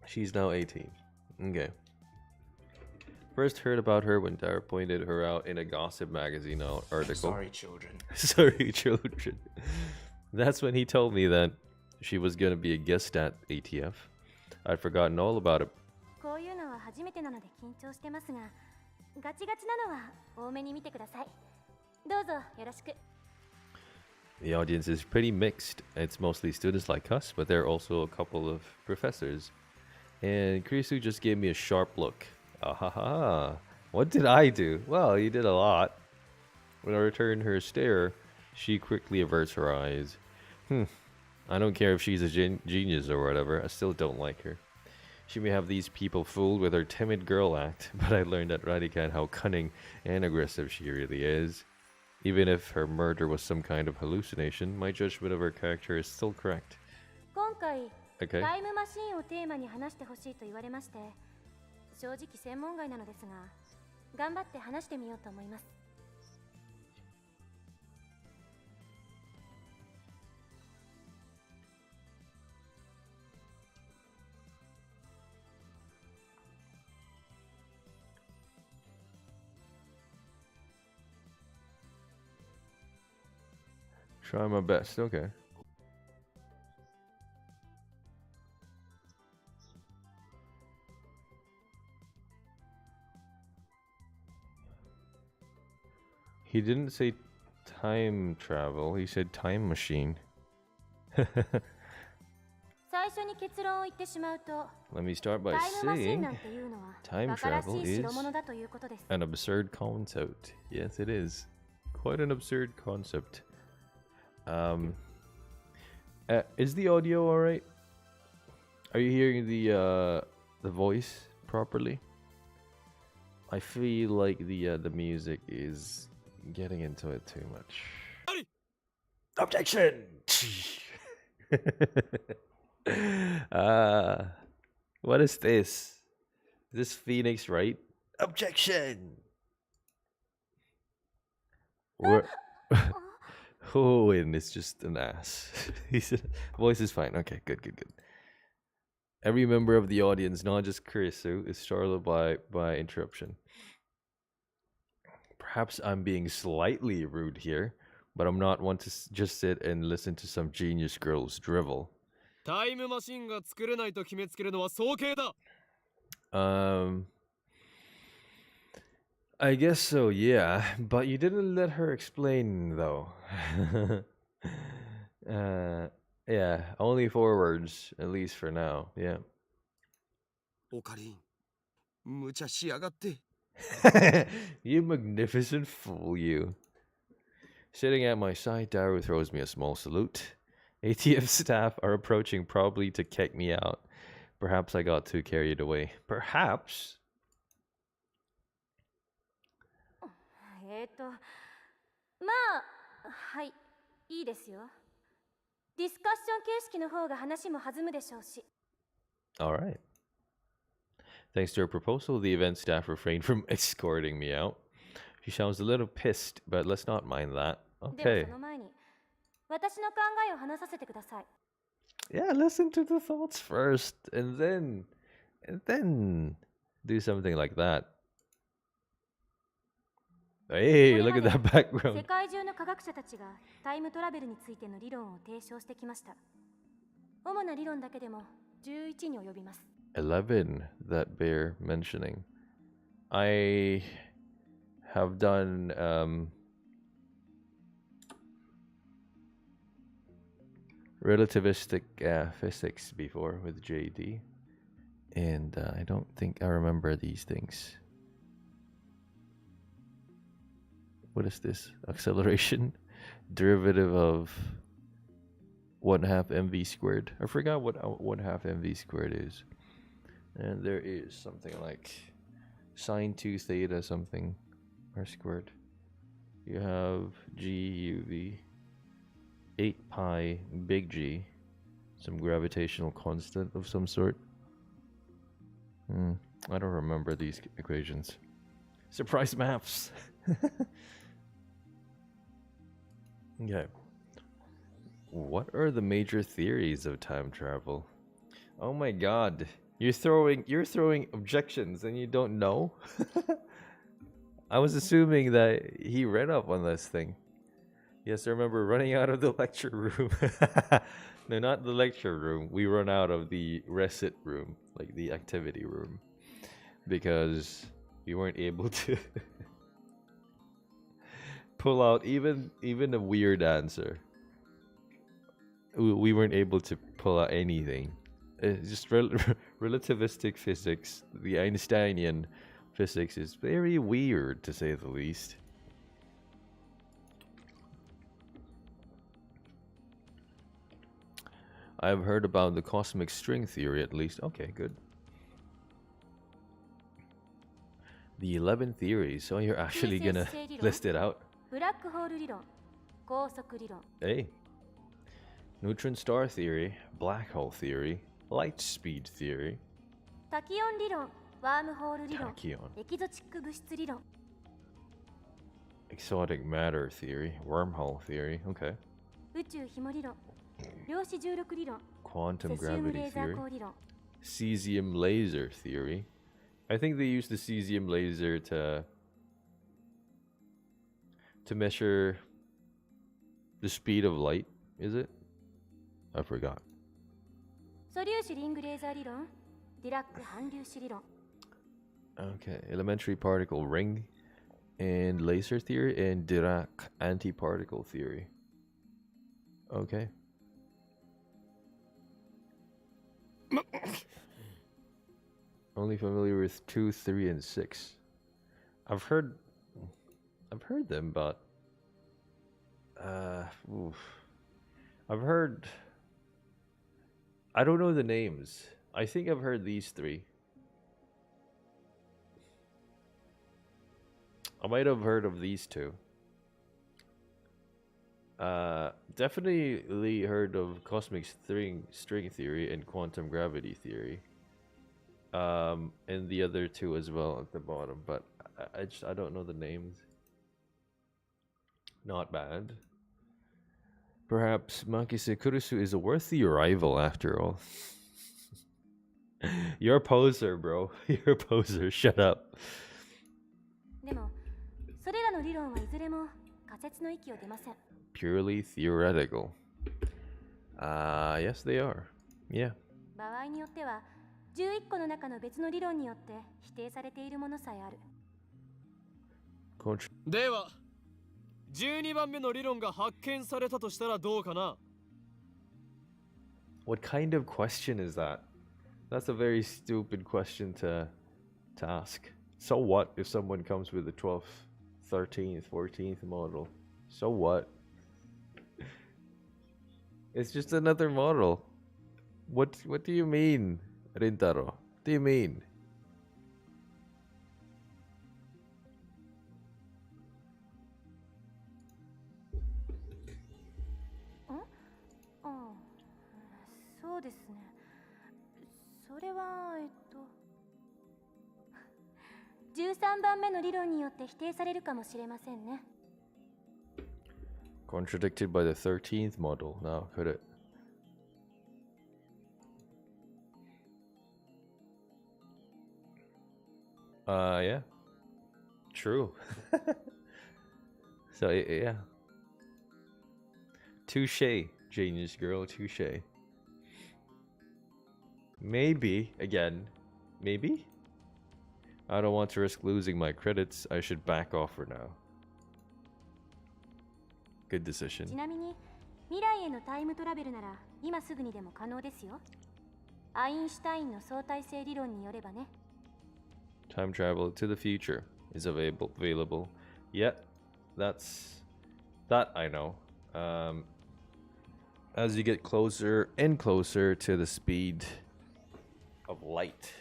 She's now 18. Okay. First heard about her when Dara pointed her out in a gossip magazine article. Sorry, children. Sorry, children. That's when he told me that she was gonna be a guest at ATF. I'd forgotten all about it. こういうのは初めてなので緊張してますが、ガチガチなのは多めに見てください。どうぞよろしく。The audience is pretty mixed. It's mostly students like us, but there are also a couple of professors. And Krisu just gave me a sharp look. Ah, what did I do? Well, you did a lot. When I returned her stare, she quickly averts her eyes. I don't care if she's a genius or whatever, I still don't like her. She may have these people fooled with her timid girl act, but I learned at Radican how cunning and aggressive she really is. Even if her murder was some kind of hallucination, my judgment of her character is still correct. 今回 Okay. タイムマシーンをテーマに話してほしいと言われまして、正直専門外なのですが、頑張って話してみようと思います。Try my best, okay. He didn't say time travel, he said time machine. 最初に結論を言ってしまうと、 Let me start タ by イムマシーンな saying んていうのは time 馬鹿らし travel い is 代物だということです。 an absurd concept. Yes, it is. Quite an absurd concept. Is the audio alright? Are you hearing the voice properly? I feel like the music is getting into it too much. Objection! What is this? Is this Phoenix right? Objection! Owen is just an ass. His voice is fine. Okay, good. Every member of the audience, not just Kurisu, is startled by interruption. Perhaps I'm being slightly rude here, but I'm not one to just sit and listen to some genius girl's drivel. タイムマシンが作れないと決めつけるのは早計だ。 I guess so, yeah. But you didn't let her explain, though. Yeah, only 4 words, at least for now, yeah. オカリン、無茶しやがって。You magnificent fool, you. Sitting at my side, Daru throws me a small salute. ATF staff are approaching, probably to kick me out. Perhaps I got too carried away. Perhaps. まあ、はい、いいですよ。ディスカッション形式の方が話も弾むでしょうし。 Alright. Thanks to her proposal, the event staff refrained from escorting me out. She sounds a little pissed, but let's not mind that. でも Okay. その前に、私の考えを話させてください。 Yeah, listen to the thoughts first, and then do something like that. Hey, look at that 世 background. 界中の科学者たちがタイムトラベルについての理論を提唱してきました。主な理論だけでも11に及びます。 11 that bear mentioning. I have done relativistic physics before with JD, and I don't think I remember these things. What is this? Acceleration? Derivative of 1/2 mv squared. I forgot what 1/2 mv squared is. And there is something like sine 2 theta something r squared. You have GUV 8 pi big G, some gravitational constant of some sort. I don't remember these equations. Surprise maps. Okay. What are the major theories of time travel? Oh my god. You're throwing objections and you don't know? I was assuming that he read up on this thing. Yes, I remember running out of the lecture room. No, not the lecture room. We run out of the recit room, like the activity room, because we weren't able to pull out even a weird answer. we weren't able to pull out anything. It's just relativistic physics. The Einsteinian physics is very weird, to say the least. I've heard about the cosmic string theory at least. Okay, good. The 11 theories. So you're actually gonna list it out. ブラックホール理論、高速理論、 Hey. Neutron star theory, black hole theory, light speed theory, タキオン理論、ワームホール理論、 tachyon, エキゾチック物質理論、 exotic matter theory, wormhole theory. Okay. 宇宙ひも理論、量子重力理論、 Quantum セシウム gravity レーザー theory, 光理論、 cesium laser theory. I think they use the cesium laser to measure the speed of light, is it? I forgot. 素粒子リングレーザー理論、ディラック反粒子理論、 Okay, elementary particle ring and laser theory and Dirac antiparticle theory. Okay. Only familiar with 2, 3, and 6. I've heard them, but oof. I've heard. I don't know the names. I think I've heard these 3. I might have heard of these 2. Definitely heard of cosmic string theory and quantum gravity theory. And the other 2 as well at the bottom, but I don't know the names. Not bad. Perhaps Makise Kurusu is a worthy rival after all. You're a poser, bro. You're a poser. Shut up. でもそれらの理論はいずれも仮説の域を出ません。 Purely theoretical. Yes, they are. Yeah. 場合によっては11個の中の別の理論によって否定されているものさえある。では12番目の理論が発見されたとしたらどうかな。 What kind of question is that? That's a very stupid question to ask. So what if someone comes with the 12th, 13th, 14th model? So what? It's just another model. What do you mean, Rintaro? What do you mean? ああ、そうですね。それは13番目の理論によって否定されるかもしれませんね。 Contradicted by the 13th model. Now, could it? Yeah. True. So, yeah. Touche, genius girl, touche. Maybe, again, maybe? I don't want to risk losing my credits. I should back off for now. Good decision. ちなみに未来へのタイムトラベルなら今すぐにでも可能ですよ。アインシュタインの相対性理論によればね。 Time travel to the future is available. Yeah, that I know. As you get closer and closer to the speed of light,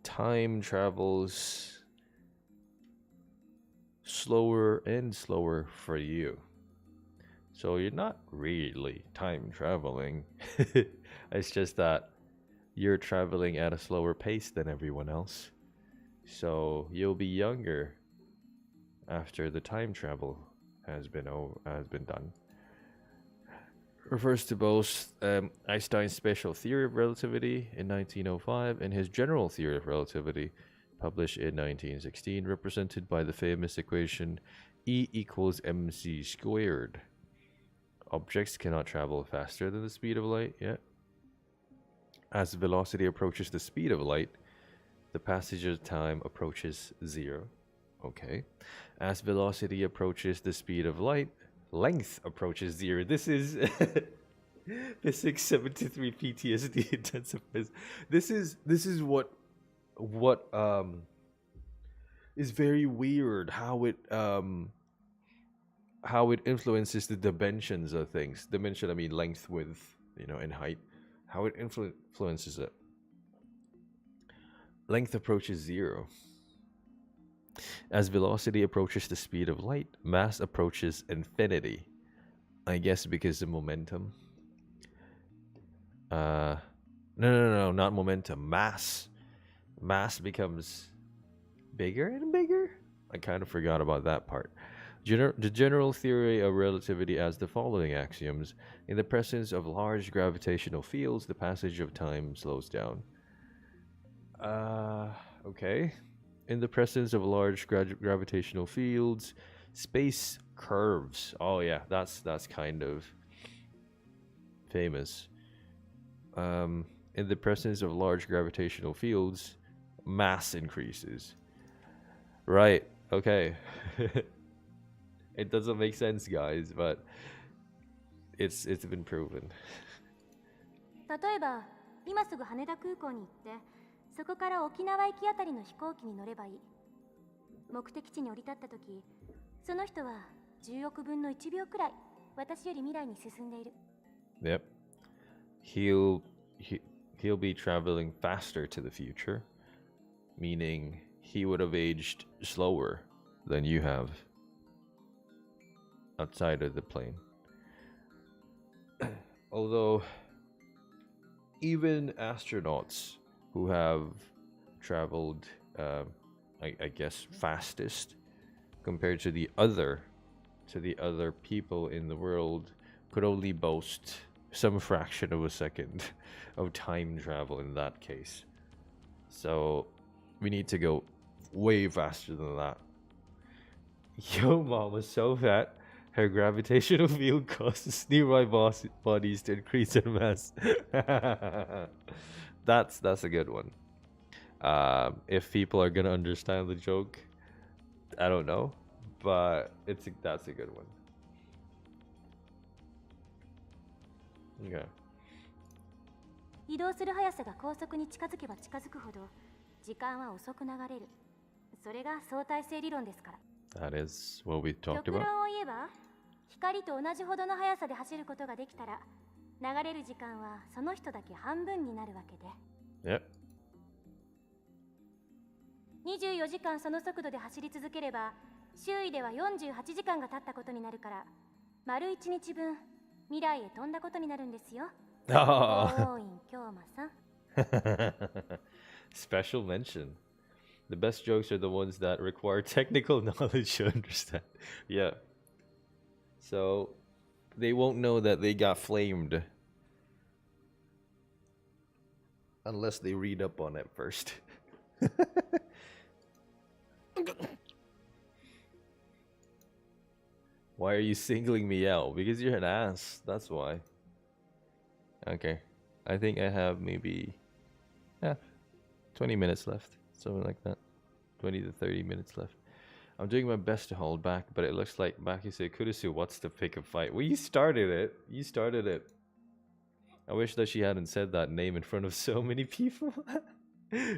time travels slower and slower for you. So you're not really time traveling. It's just that you're traveling at a slower pace than everyone else. So you'll be younger after the time travel has been done. Refers to both Einstein's special theory of relativity in 1905 and his general theory of relativity published in 1916, represented by the famous equation E equals mc squared. Objects cannot travel faster than the speed of light, yeah. As velocity approaches the speed of light, the passage of time approaches 0. Okay. As velocity approaches the speed of light, Length approaches 0. This is Physics 73 PTSD intensifies. This is what is very weird how it influences the dimensions of things. Dimension, I mean length, width, and height. How it influences it. Length approaches 0. As velocity approaches the speed of light, mass approaches infinity. I guess because of momentum. No, not momentum. Mass. Mass becomes bigger and bigger? I kind of forgot about that part. The general theory of relativity has the following axioms. In the presence of large gravitational fields, the passage of time slows down. Okay. In the presence of large gravitational fields, space curves. Oh yeah, that's kind of famous. In the presence of large gravitational fields, mass increases. Right, okay. It doesn't make sense, guys, but it's been proven. 例えば、今すぐ羽田空港に行って、そこから沖縄行きあたりの飛行機に乗ればいい。目的地に降り立った時、その人は10億分の1秒くらい私より未来に進んでいる。Yep. He'll be traveling faster to the future, meaning he would have aged slower than you have outside of the plane. Although even astronauts who have traveled, I guess, fastest compared to the other people in the world could only boast some fraction of a second of time travel in that case. So we need to go way faster than that. Yo, mom was so fat, her gravitational field causes nearby bodies to increase in mass. That's a good one. If people are gonna understand the joke, I don't know, but that's a good one. Okay. 移動する速さが高速に近づけば近づくほど時間は遅く流れる。それが相対性理論ですから。That is what we talked 極 about. 論を言えば、光と同じほどの速さで走ることができたら、流れる時間はその人だけ半分になるわけで。Yep. 24時間その速度で走り続ければ、周囲では48時間が経ったことになるから、丸1日分未来へ飛んだことになるんですよ。大院京馬さん。Special mention. The best jokes are the ones that require technical knowledge to understand. Yeah. So they won't know that they got flamed unless they read up on it first. Why are you singling me out? Because you're an ass. That's why. Okay. I think I have maybe 20 minutes left. Something like that. 20 to 30 minutes left. I'm doing my best to hold back, but it looks like Makise Kurisu wants to pick a fight. Well, you started it. You started it. I wish that she hadn't said that name in front of so many people.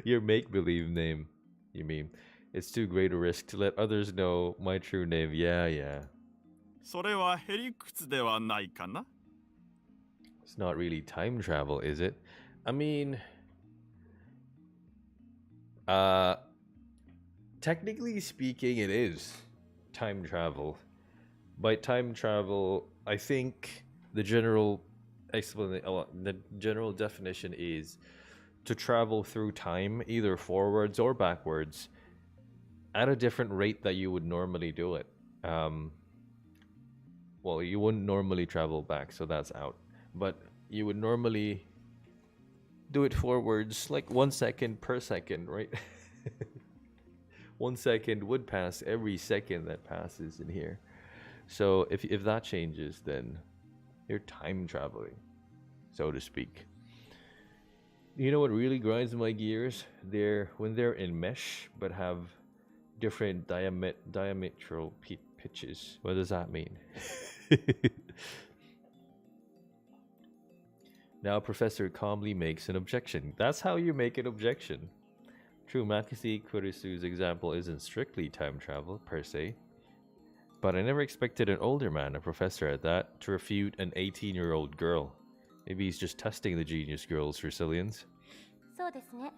Your make-believe name, you mean. It's too great a risk to let others know my true name. Yeah. それはへりくつではないかな? It's not really time travel, is it? I mean, technically speaking, it is time travel. By time travel, I think the general definition is to travel through time, either forwards or backwards, at a different rate that you would normally do it. Well, you wouldn't normally travel back, so that's out. But you would normally do it forwards, like 1 second per second, right? 1 second would pass every second that passes in here. So if that changes, then you're time traveling, so to speak. You know what really grinds my gears? When they're in mesh, but have different diametral pitches. What does that mean? Now Professor calmly makes an objection. That's how you make an objection. True, Makisi Kurisu's example isn't strictly time travel, per se. But I never expected an older man, a professor at that, to refute an 18-year-old girl. Maybe he's just testing the genius girl's resilience. そうですね。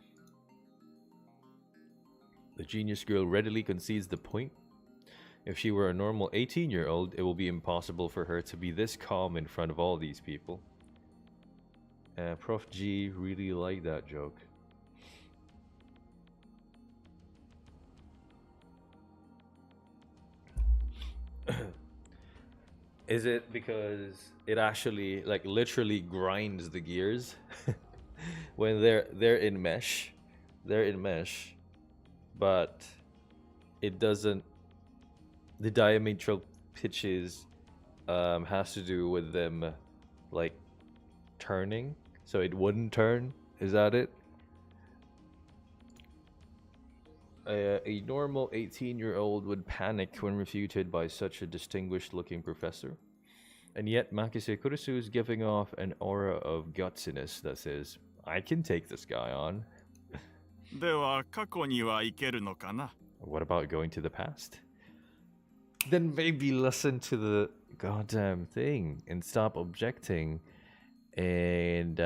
The genius girl readily concedes the point. If she were a normal 18-year-old, it will be impossible for her to be this calm in front of all these people. Prof G really liked that joke. Is it because it actually, like, literally grinds the gears when they're in mesh? They're in mesh, but it doesn't. The diametral pitches has to do with them, like, turning, so it wouldn't turn. Is that it? A normal 18-year-old would panic when refuted by such a distinguished-looking professor. And yet Makise Kurisu is giving off an aura of gutsiness that says, I can take this guy on. では過去には行けるのかな? What about going to the past? Then maybe listen to the goddamn thing and stop objecting and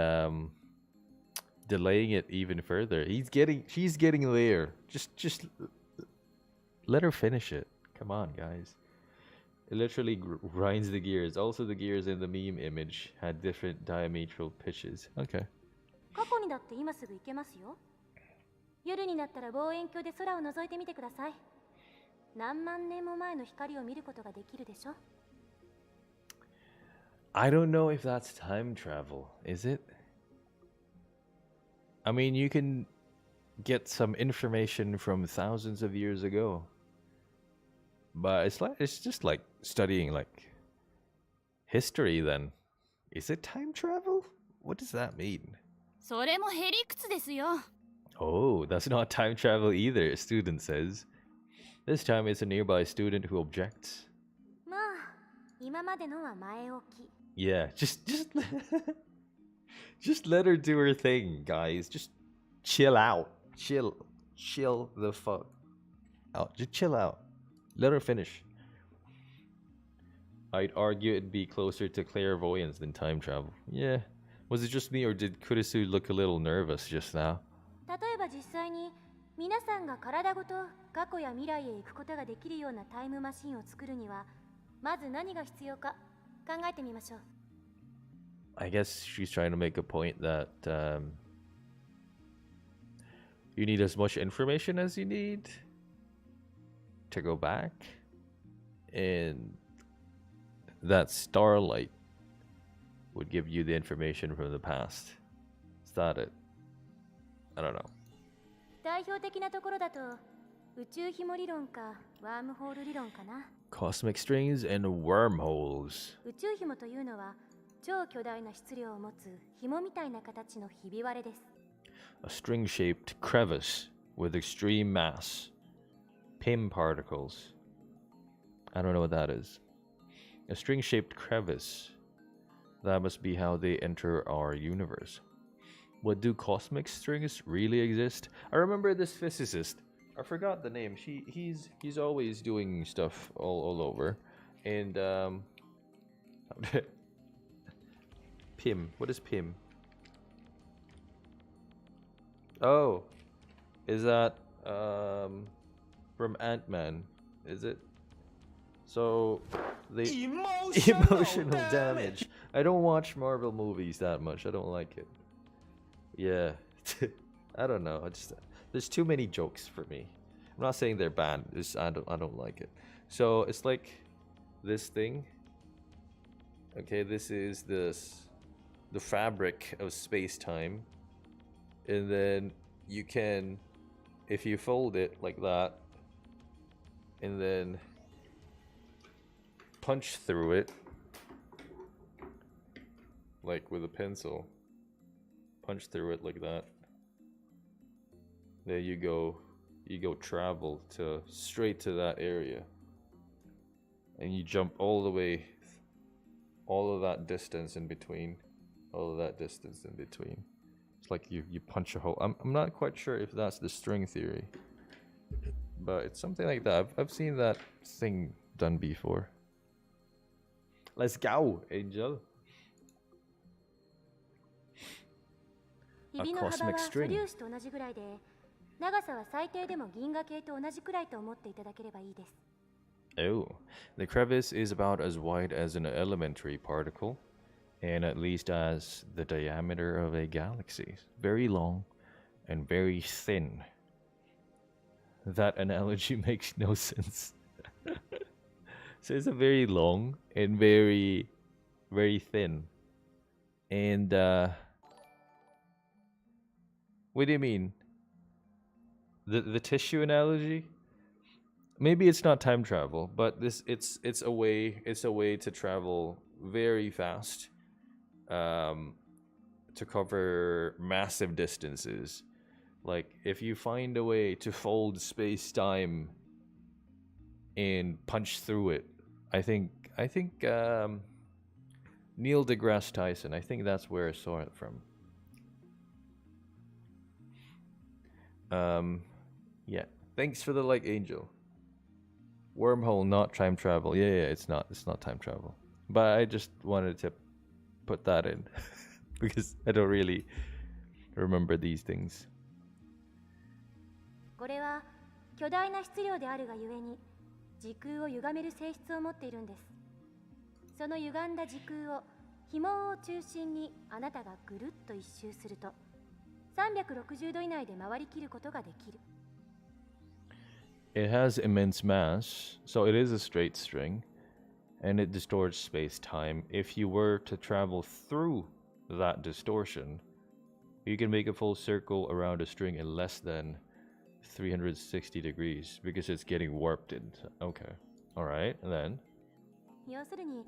delaying it even further. She's getting there. Just let her finish it. Come on, guys. It literally grinds the gears. Also, the gears in the meme image had different diametral pitches. Okay. 過去にだって今すぐ行けますよ。夜になったら望遠鏡で空を覗いてみてください。何万年も前の光を見ることができるでしょ。I don't know if that's time travel, is it? I mean, you can get some information from thousands of years ago. But it's just like studying, like, history then. Is it time travel? What does that mean? それもへりくつですよ。 Oh, that's not time travel either, a student says. This time it's a nearby student who objects. まあ、今までのは前置き。 Yeah, just let her do her thing, guys. Just chill out. Chill the fuck out. Just chill out. Let her finish. I'd argue it'd be closer to clairvoyance than time travel. Yeah. Was it just me, or did Kurisu look a little nervous just now? 例えば実際に皆さんが体ごと過去や未来へ行くことができるようなタイムマシンを作るにはまず何が必要か考えてみましょう。 I guess she's trying to make a point that you need as much information as you need to go back, and that starlight would give you the information from the past. Is that it? I don't know. 代表的なところだと宇宙紐理論かワームホール理論かな。 Cosmic strings and wormholes. 宇宙紐というのは超巨大な質量を持つ紐みたいな形のひび割れです。 A string-shaped crevice with extreme mass. Pim particles. I don't know what that is. A string-shaped crevice. That must be how they enter our universe. What, do cosmic strings really exist? I remember this physicist. I forgot the name. He's always doing stuff all over. And Pim. What is Pim? Oh, is that from Ant-Man? Is it? So the emotional damage. I don't watch Marvel movies that much. I don't like it. Yeah, I don't know. There's too many jokes for me. I'm not saying they're bad. I don't like it. So it's like this thing. Okay, this is the fabric of space-time, and then you can, if you fold it like that, and then punch through it, like with a pencil. Punch through it like that. There you go. You go travel straight to that area, and you jump all the way all of that distance in between. All of that distance in between. It's like you punch a hole. I'm not quite sure if that's the string theory. But it's something like that. I've seen that thing done before. Let's go, Angel. ひびの幅は素粒子と同じぐらいで、長さは最低でも銀河系と同じくらいと思っていただければいいです。Oh, the crevice is about as wide as an elementary particle, and at least as the diameter of a galaxy. Very long and very thin. That analogy makes no sense. So it's a very long and very, very thin. And what do you mean? The tissue analogy? Maybe it's not time travel, but it's a way to travel very fast, to cover massive distances. Like if you find a way to fold space-time and punch through it, I think Neil deGrasse Tyson. I think that's where I saw it from. Yeah. Thanks for the like, Angel. Wormhole, not time travel. Yeah, it's not time travel. But I just wanted to put that in because I don't really remember these things. これは巨大な質量であるがゆえに時空を歪める性質を持っているんです。その歪んだ時空を紐を中心にあなたがぐるっと一周すると360度以内で回りきることができる。It has immense mass, so it is a straight string, and it distorts space-time. If you were to travel through that distortion, you can make a full circle around a string in less than 360 degrees because it's getting warped in. Okay. Alright, and then? 要するに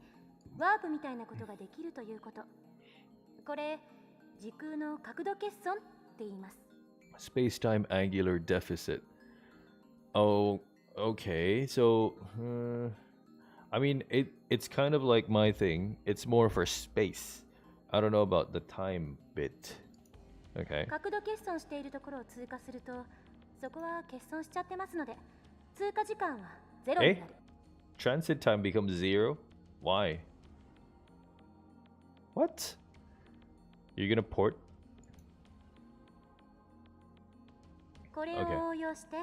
ワープみたいなことができるということ。これ時空の角度欠損って言います。Space-time angular deficit. Oh, okay. So, I mean, it's kind of like my thing. It's more for space. I don't know about the time bit. Okay. 角度欠損しているところを通過すると、そこは欠損しちゃってますので、通過時間はゼロになる。Transit time becomes 0? Why? What? You're gonna port? これを応用して、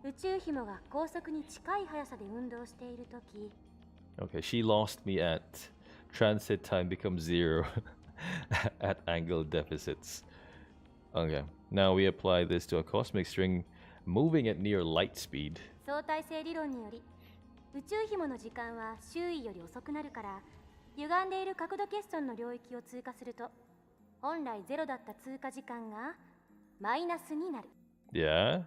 宇宙紐が高速に近い速さで運動しているとき。Okay, she lost me at transit time becomes 0 at angle deficits. Okay, now we apply this to a cosmic string moving at near light speed. 相対性理論により、宇宙紐の時間は周囲より遅くなるから、歪んでいる角度欠損の領域を通過すると、本来ゼロだった通過時間がマイナスになる。Yeah?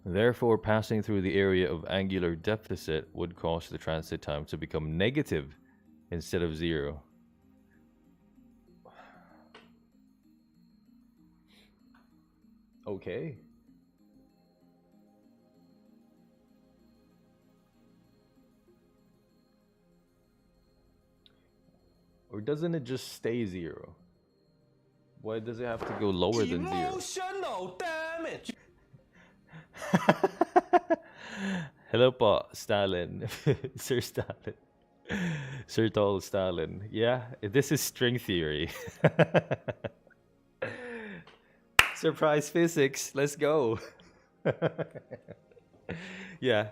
Therefore, passing through the area of angular deficit would cause the transit time to become negative instead of 0. Okay. Or doesn't it just stay 0? Why does it have to go lower than 0? Emotional damage. Hello po, Stalin. Sir Stalin. Sir Tall Stalin. Yeah, this is string theory. Surprise physics. Let's go. Yeah.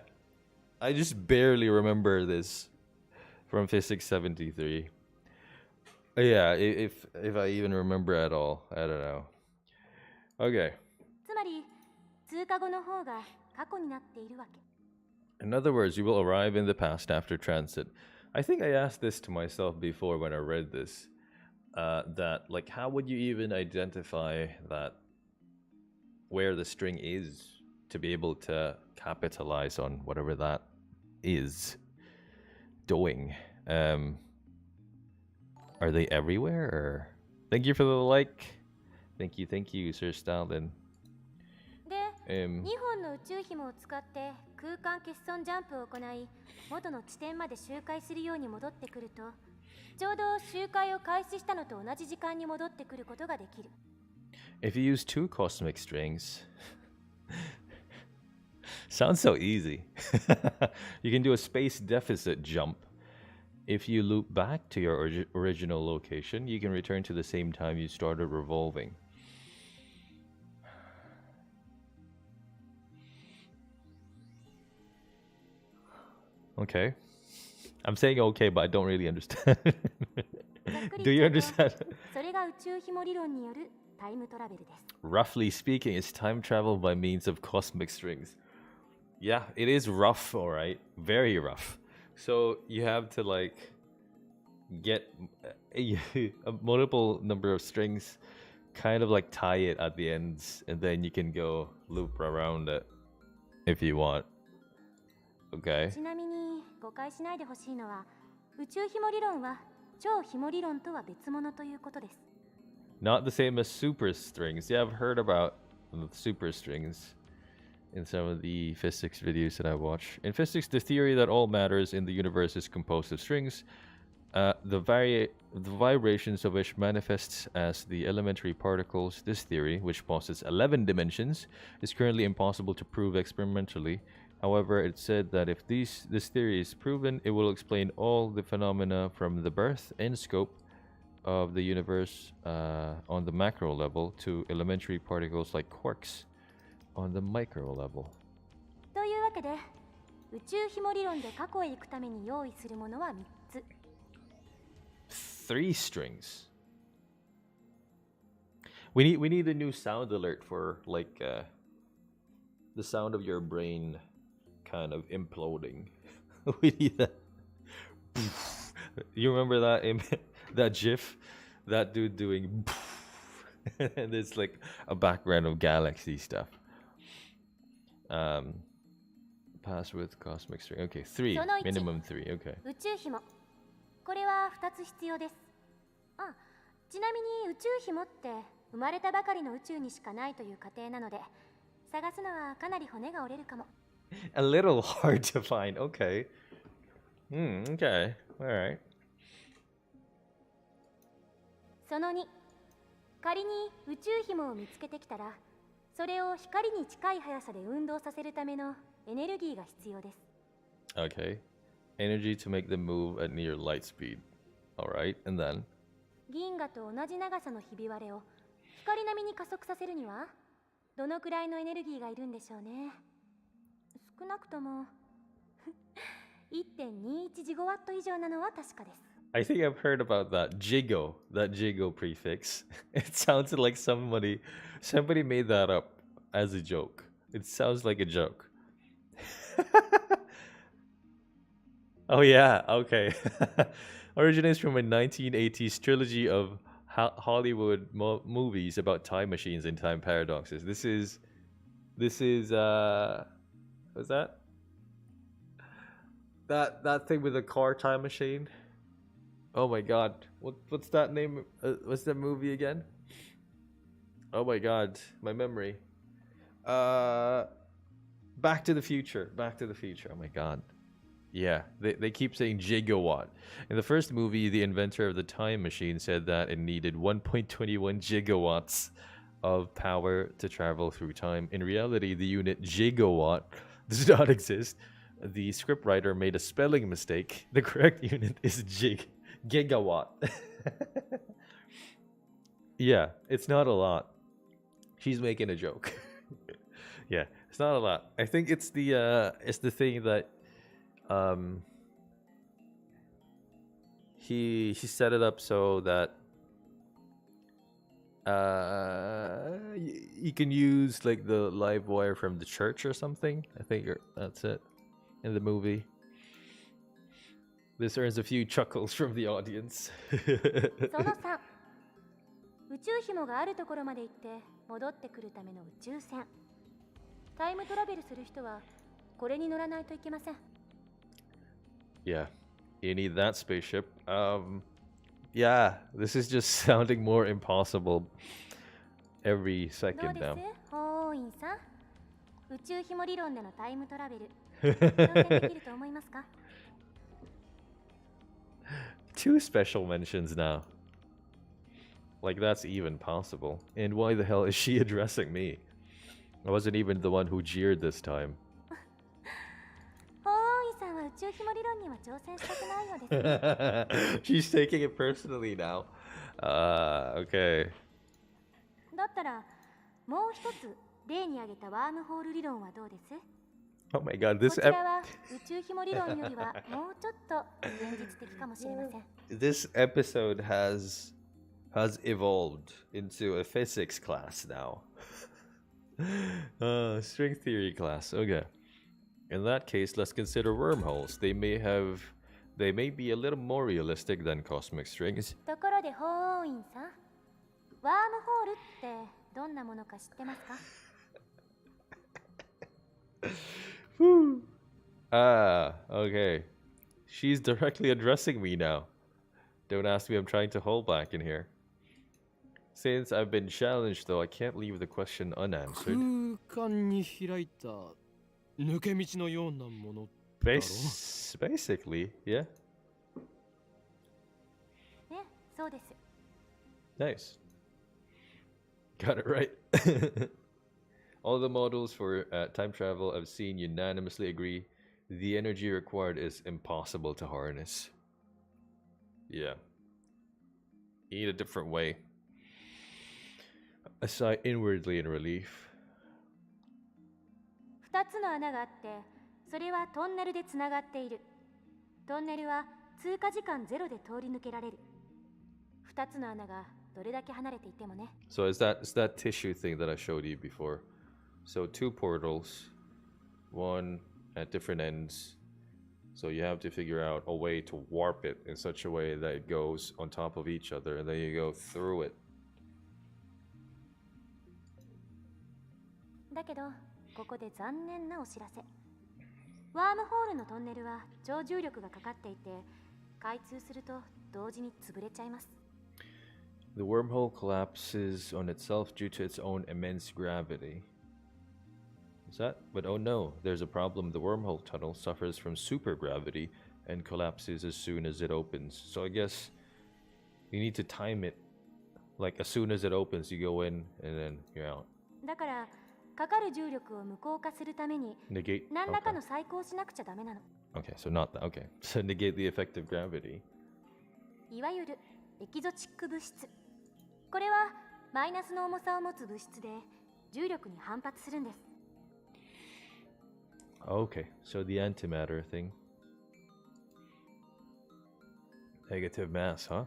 I just barely remember this from Physics 73. Yeah, if I even remember at all. I don't know. Okay. つまり通過後の方が過去になっているわけ。In other words, you will arrive in the past after transit. I think I asked this to myself before when I read this. That, like, how would you even identify that where the string is to be able to capitalize on whatever that is doing? Are they everywhere? Or... Thank you for the like. Thank you, Sir Stalin. で、2本の宇宙紐を使って空間欠損ジャンプを行い、元の地点まで周回するように戻ってくると、ちょうど周回を開始したのと同じ時間に戻ってくることができる。If you use 2 cosmic strings, sounds so easy. You can do a space deficit jump. If you loop back to your original location, you can return to the same time you started revolving. Okay. I'm saying okay, but I don't really understand. Do you understand? それが宇宙紐理論によるタイムトラベルです。 Roughly speaking, it's time travel by means of cosmic strings. Yeah, it is rough, alright. Very rough. So you have to like get a multiple number of strings, kind of like tie it at the ends, and then you can go loop around it if you want. Okay. ちなみに誤解しないでほしいのは、宇宙紐理論は超紐理論とは別物ということです。 Not the same as super strings. Yeah, I've heard about the super strings in some of the physics videos that I watch. In physics, the theory that all matters in the universe is composed of strings, the vibrations of which manifests as the elementary particles. This theory, which posits 11 dimensions, is currently impossible to prove experimentally. However, it's said that if this theory is proven, it will explain all the phenomena from the birth and scope of the universe on the macro level to elementary particles like quarks on the micro level. というわけで、宇宙紐理論で過去へ行くために用意するものは3つ。 3 strings. We need a new sound alert for like the sound of your brain kind of imploding. We need that. You remember that that GIF, that dude doing, and it's like a background of galaxy stuff. Pass with cosmic string. Okay, 3 minimum 3. Okay. 宇宙紐。これは2つ必要です。あ、ちなみに宇宙紐って生まれたばかりの宇宙にしかないという過程なので、探すのはかなり骨が折れるかも。 A little hard to find. Okay. Okay. All right. その2、仮に宇宙紐を見つけてきたら、それを光に近い速さで運動させるためのエネルギーが必要です。 Okay. Energy to make them move at near light speed. All right. And then? 銀河と同じ長さのひび割れを光並みに加速させるには、どのくらいのエネルギーがいるんでしょうね。少なくとも1.21 ジゴワット以上なのは確かです。 I think I've heard about that jigo prefix. It sounds like somebody made that up as a joke. It sounds like a joke. Oh yeah, okay. Originates from a 1980s trilogy of Hollywood movies about time machines and time paradoxes. This is what's that? That thing with the car time machine? Oh my god. What's that name? What's that movie again? Oh my god, my memory. Back to the Future. Back to the Future. Oh my god. Yeah, they keep saying gigawatt. In the first movie, the inventor of the time machine said that it needed 1.21 gigawatts of power to travel through time. In reality, the unit gigawatt does not exist. The scriptwriter made a spelling mistake. The correct unit is gigawatt. Yeah, it's not a lot. She's making a joke. Yeah, it's not a lot. I think it's the thing that he set it up so that you can use like the live wire from the church or something. I think that's it in the movie. This earns a few chuckles from the audience. その3、宇宙紐があるところまで行って戻ってくるための宇宙船。タイムトラベルする人はこれに乗らないといけません。Yeah, you need that spaceship. Yeah, this is just sounding more impossible every どう second で now. す、ホーインさん。宇宙紐理論でのタイムトラベル、挑戦できると思いますか？ Two special mentions now. Like that's even possible. And why the hell is she addressing me? I wasn't even the one who jeered this time. 法王位さんは宇宙ひも理論には挑戦したくないようですね。She's taking it personally now. Okay. だったらもう一つ例に挙げたワームホール理論はどうです？ Oh my god, こ this ちらは宇宙ひも理論よりはもうちょっと現実的かもしれません。this episode has evolved into a physics class now. String theory class. Okay. In that case, let's consider wormholes. They may be a little more realistic than cosmic strings. ところで法王院さん、ワームホールってどんなものか知ってますか？ Whew. Okay. She's directly addressing me now. Don't ask me, I'm trying to hold back in here. Since I've been challenged, though, I can't leave the question unanswered. 空間に開いた抜け道のようなもの。Basically, yeah. ね、そうです。 Nice. Got it right. All the models for time travel I've seen unanimously agree the energy required is impossible to harness. Yeah. Need a different way. I sigh inwardly in relief. 2つの穴があって、それはトンネルでつながっている。トンネルは通過時間ゼロで通り抜けられる。2つの穴がどれだけ離れていてもね。 So is that tissue thing that I showed you before? So two portals, one at different ends. So you have to figure out a way to warp it in such a way that it goes on top of each other, and then you go through it. だけど、ここで残念なお知らせ。ワームホールのトンネルは超重力がかかっていて、開通すると同時に潰れちゃいます。 The wormhole collapses on itself due to its own immense gravity. Is that? But oh no, there's a problem. The wormhole tunnel suffers from supergravity and collapses as soon as it opens. So I guess you need to time it. Like as soon as it opens, you go in and then you're out. だから、かかる重力を無効化するために Negate. 何らか Okay. の細工をしなくちゃダメなの。 Okay, so not that. Okay. So negate the effect of gravity. いわゆるエキゾチック物質。これはマイナスの重さを持つ物質で重力に反発するんです。 Okay, so the antimatter thing. Negative mass, huh?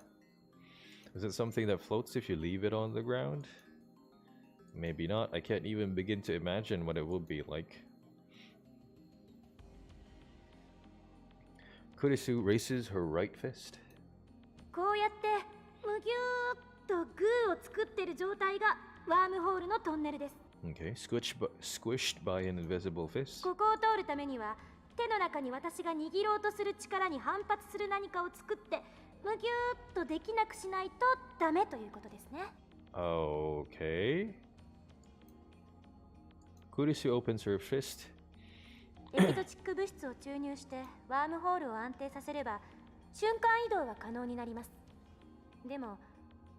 Is it something that floats if you leave it on the ground? Maybe not. I can't even begin to imagine what it would be like. Kurisu raises her right fist. こうやってむぎゅーっとグーを作ってる状態がワームホールのトンネルです。 Okay, squished by an invisible fist. ここを通るためには手の中に私が握ろうとする力に反発する何かを作ってむぎゅーっとできなくしないとダメということですね。 Okay. Kurisu opens her fist. エキゾチック物質を注入してワームホールを安定させれば瞬間移動は可能になります。でも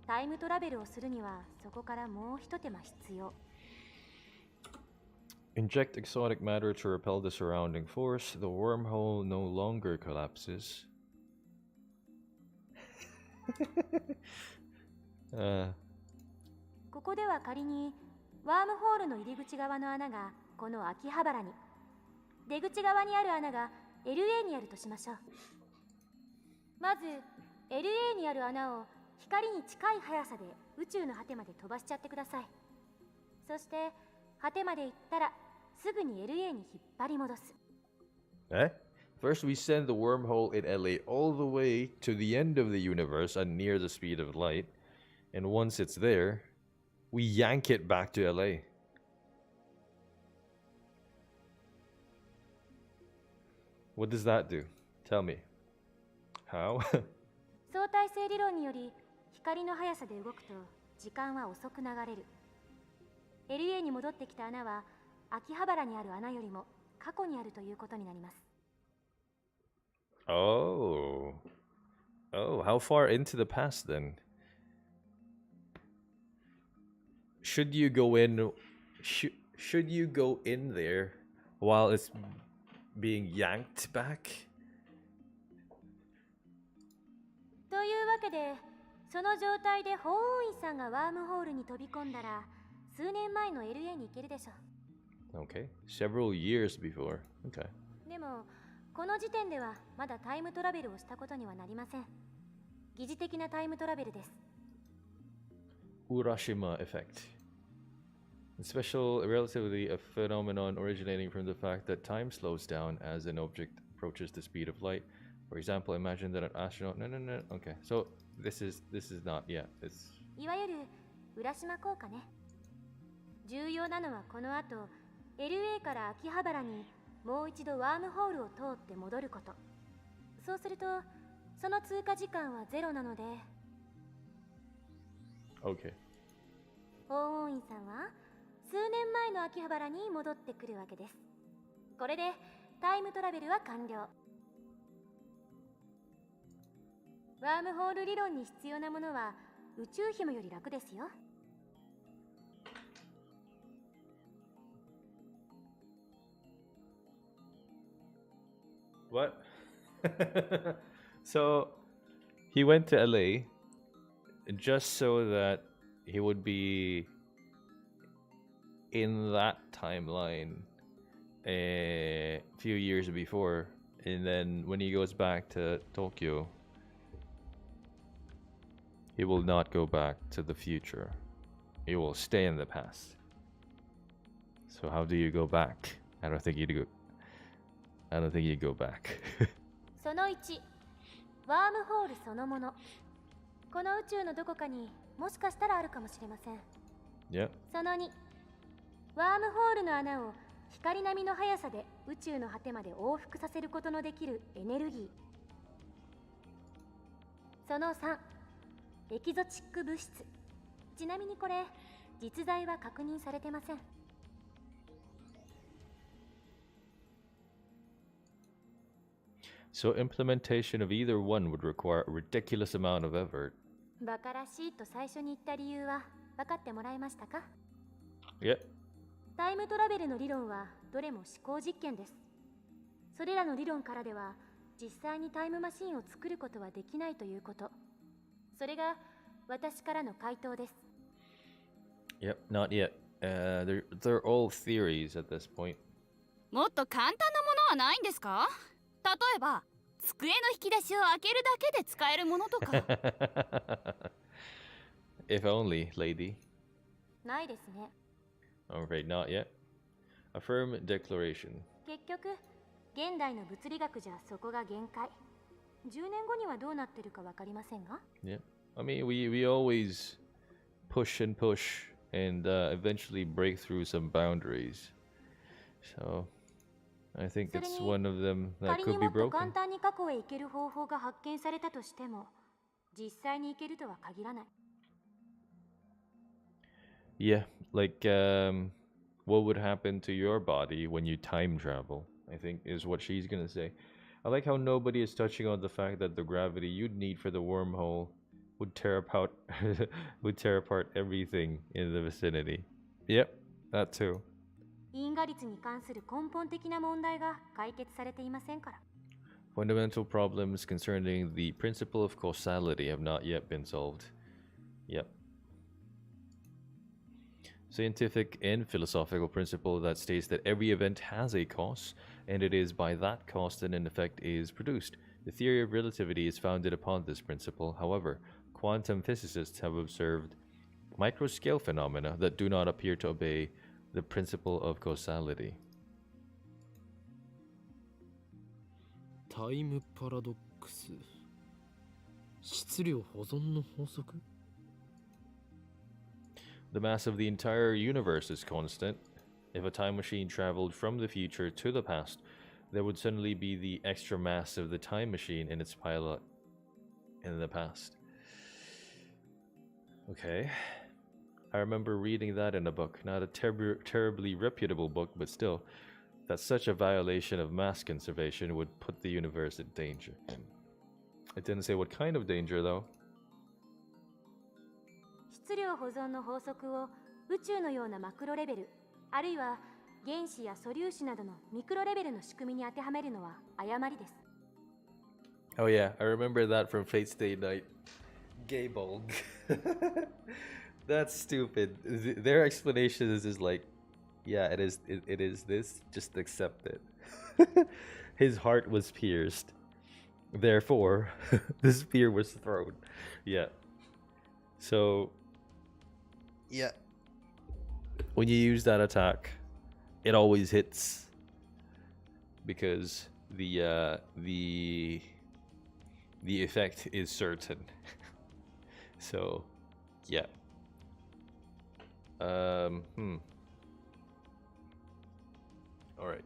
タイムトラベルをするにはそこからもう一手間必要。 Inject exotic matter to repel the surrounding force. The wormhole no longer collapses. ここでは仮にワームホールの入り口側の穴がこの秋葉原に、出口側にある穴が LA にあるとしましょう。まず LA にある穴を光に近い速さで宇宙の果てまで飛ばしちゃってください。そして果てまで行ったらすぐに LA に引っ張り戻す。 Eh? First, we send the wormhole in LA all the way to the end of the universe and near the speed of light. And once it's there, we yank it back to LA. What does that do? Tell me. How? 相対性理論により光の速さで動くと時間は遅く流れる。LA に戻ってきた穴は秋葉原にある穴よりも過去にあるということになります。Oh. Oh, how far into the past then? Should you go in should you go in there while it's being yanked back? というわけで、その状態で法王院さんがワームホールに飛び込んだら、数年前の LA に行けるでしょう。 Okay. Several years before. Okay. でも、この時点ではまだタイムトラベルをしたことにはなりません。疑似的なタイムトラベルです。 Urashima effect. The special relativity, a phenomenon originating from the fact that time slows down as an object approaches the speed of light. For example, imagine that an astronaut. No. Okay, so this is not. Yeah, it's. いわゆる浦島効果ね。重要なのはこの後、LA から秋葉原にもう一度ワームホールを通って戻ること。そうすると、その通過時間はゼロなので。Okay. 法王院さんは数年前の秋葉原に戻ってくるわけです。これでタイムトラベルは完了。ワームホール理論に必要なものは宇宙紐より楽ですよ。What? So he went to LA just so that he would be in that timeline a few years before, and then when he goes back to Tokyo, he will not go back to the future. He will stay in the past. So how do you go back? I don't think you'd go back. その1、ワームホールそのもの。この宇宙のどこかにもしかしたらあるかもしれません。Yep. その2、ワームホールの穴を光並みの速さで宇宙の果てまで往復させることのできるエネルギー。その3、エキゾチック物質。ちなみにこれ、実在は確認されてません。So implementation of either one would require a ridiculous amount of effort. バカらしいと最初に言った理由は分かってもらえましたか？ Yep. タイムトラベルの理論はどれも思考実験です。それらの理論からでは実際にタイムマシンを作ることはできないということ。それが私からの回答です。 Yep, not yet. They're all theories at this point. もっと簡単なものはないんですか？例えば机の引き出しを開けるだけで使えるものとか。If only, lady. ないですね。 I'm afraid not yet. A firm declaration. 結局、現代の物理学じゃそこが限界。10年後にはどうなってるかわかりませんが。Yeah. I mean, we always push and push and eventually break through some boundaries. So I think it's one of them that 仮に could も be っと簡 broken. 単に過去へ行ける方法が発見されたとしても、実際に行けるとは限らない。Yeah, like what would happen to your body when you time travel, I think is what she's gonna say. I like how nobody is touching on the fact that the gravity you'd need for the wormhole would tear apart would tear apart everything in the vicinity. Yep, that too. 因果率に関する根本的な問題が解決されていませんから。Fundamental problems concerning the principle of causality have not yet been solved. Yep. Scientific and philosophical principle that states that every event has a cause, and it is by that cause that an effect is produced. The theory of relativity is founded upon this principle. However, quantum physicists have observed microscale phenomena that do not appear to obey the principle of causality. タイムパラドックス。質量保存の法則？ The mass of the entire universe is constant. If a time machine traveled from the future to the past, there would suddenly be the extra mass of the time machine in its pilot in the past. Okay. I remember reading that in a book. Not a terribly reputable book, but still. that such a violation of mass conservation would put the universe in danger. It didn't say what kind of danger, though. 質量保存の法則を宇宙のようなマクロレベル、あるいは原子や素粒子などのミクロレベルの仕組みに当てはめるのは誤りです。Oh yeah, I remember that from Fate Stay Night. Gaybulg. That's stupid. Their explanation is just like, yeah, it is this, just accept it. His heart was pierced. Therefore, the spear was thrown. Yeah. So, yeah. When you use that attack, it always hits. Because the effect is certain. So, yeah. Alright.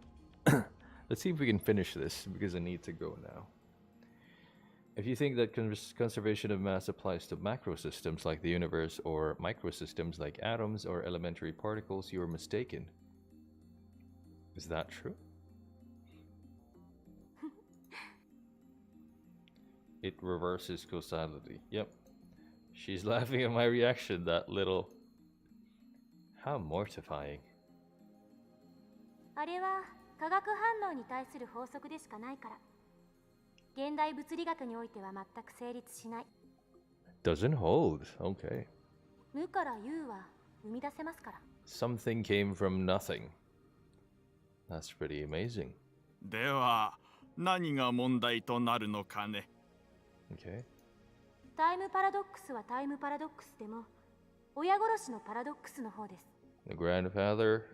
Let's see if we can finish this, because I need to go now. If you think that conservation of mass applies to macro systems like the universe, or microsystems like atoms or elementary particles, you are mistaken. Is that true? It reverses causality. Yep. She's laughing at my reaction, that little... How mortifying. あれは化学反応に対する法則でしかないから。現代物理学においては全く成立しない。Doesn't hold. Okay. 無から有は生み出せますから。Something came from nothing. That's pretty amazing. では何が問題となるのかね。Okay. タイムパラドックスはタイムパラドックスでも、親殺しのパラドックスの方です。The grandfather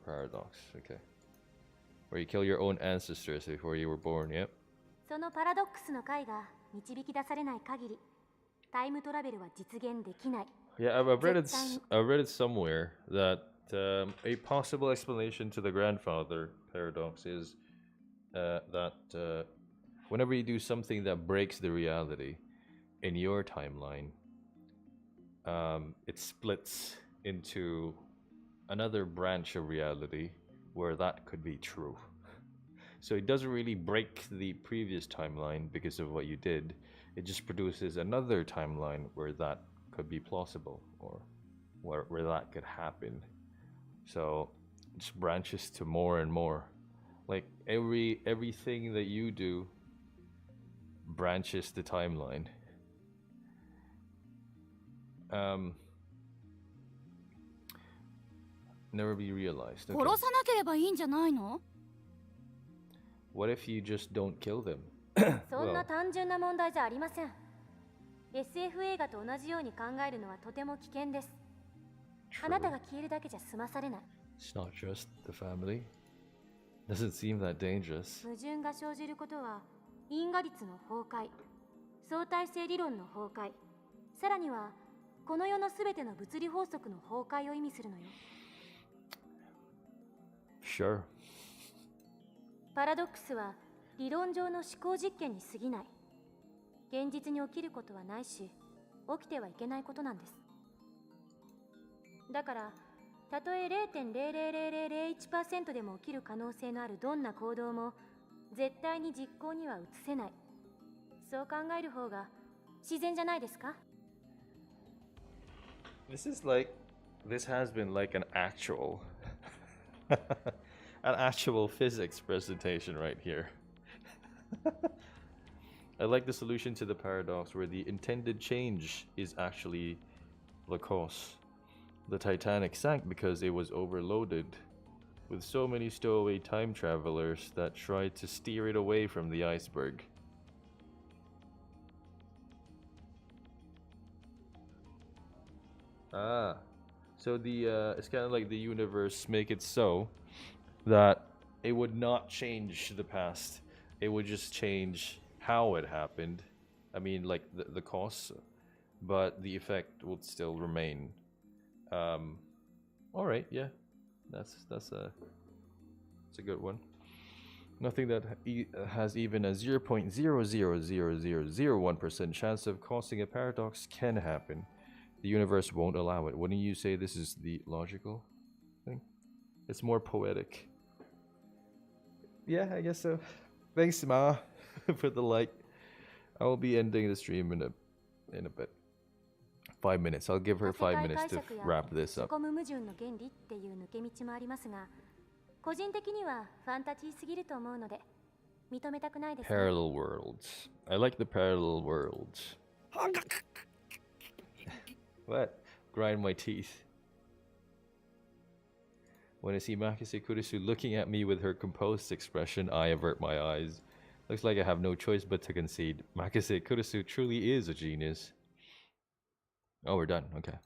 paradox. Okay. Where you kill your own ancestors before you were born, yep. そのパラドックスの解が導き出されない限り、タイムトラベルは実現できない。Yeah, I've read it somewhere that a possible explanation to the grandfather paradox is that whenever you do something that breaks the reality in your timeline, it splits into another branch of reality where that could be true. So it doesn't really break the previous timeline because of what you did. It just produces another timeline where that could be plausible, or where that could happen. So it just branches to more and more. Like everything that you do branches the timeline. Never be realized. Okay. 殺さなければいいんじゃないの？ What if you just don't kill them? そんな単純な問題じゃありません。SF 映画と同じように考えるのはとても危険です。あなたが消えるだけじゃ済まされない。It's not just the family. Doesn't seem that dangerous. 矛盾が生じることは因果律の崩壊、相対性理論の崩壊、さらにはこの世のすべての物理法則の崩壊を意味するのよ。Sure. パラドックスは理論上の思考実験に過ぎない。現実に起きることはないし、起きてはいけないことなんです。だから、たとえ 0.00001% でも起きる可能性のあるどんな行動も絶対に実行には移せない。そう考える方が自然じゃないですか？ This has been like an actual physics presentation right here. I like the solution to the paradox where the intended change is actually the cause. The Titanic sank because it was overloaded with so many stowaway time travelers that tried to steer it away from the iceberg. So it's kind of like the universe make it so that it would not change the past. It would just change how it happened. I mean, like the cause, but the effect would still remain. All right, yeah, that's a good one. Nothing that has even a 0.00001% chance of causing a paradox can happen. The universe won't allow it. Wouldn't you say this is the logical thing? It's more poetic. Yeah, I guess so. Thanks, Ma, for the like. I will be ending the stream in a bit. 5 minutes. I'll give her 5 minutes to wrap this そ up. こ無矛盾の原理っていう抜け道もありますが、個人的にはファンタジーすぎると思うので認めたくないですね。 Parallel worlds. I like the parallel worlds. What? Grind my teeth. When I see Makise Kurisu looking at me with her composed expression, I avert my eyes. Looks like I have no choice but to concede. Makise Kurisu truly is a genius. Oh, we're done. Okay.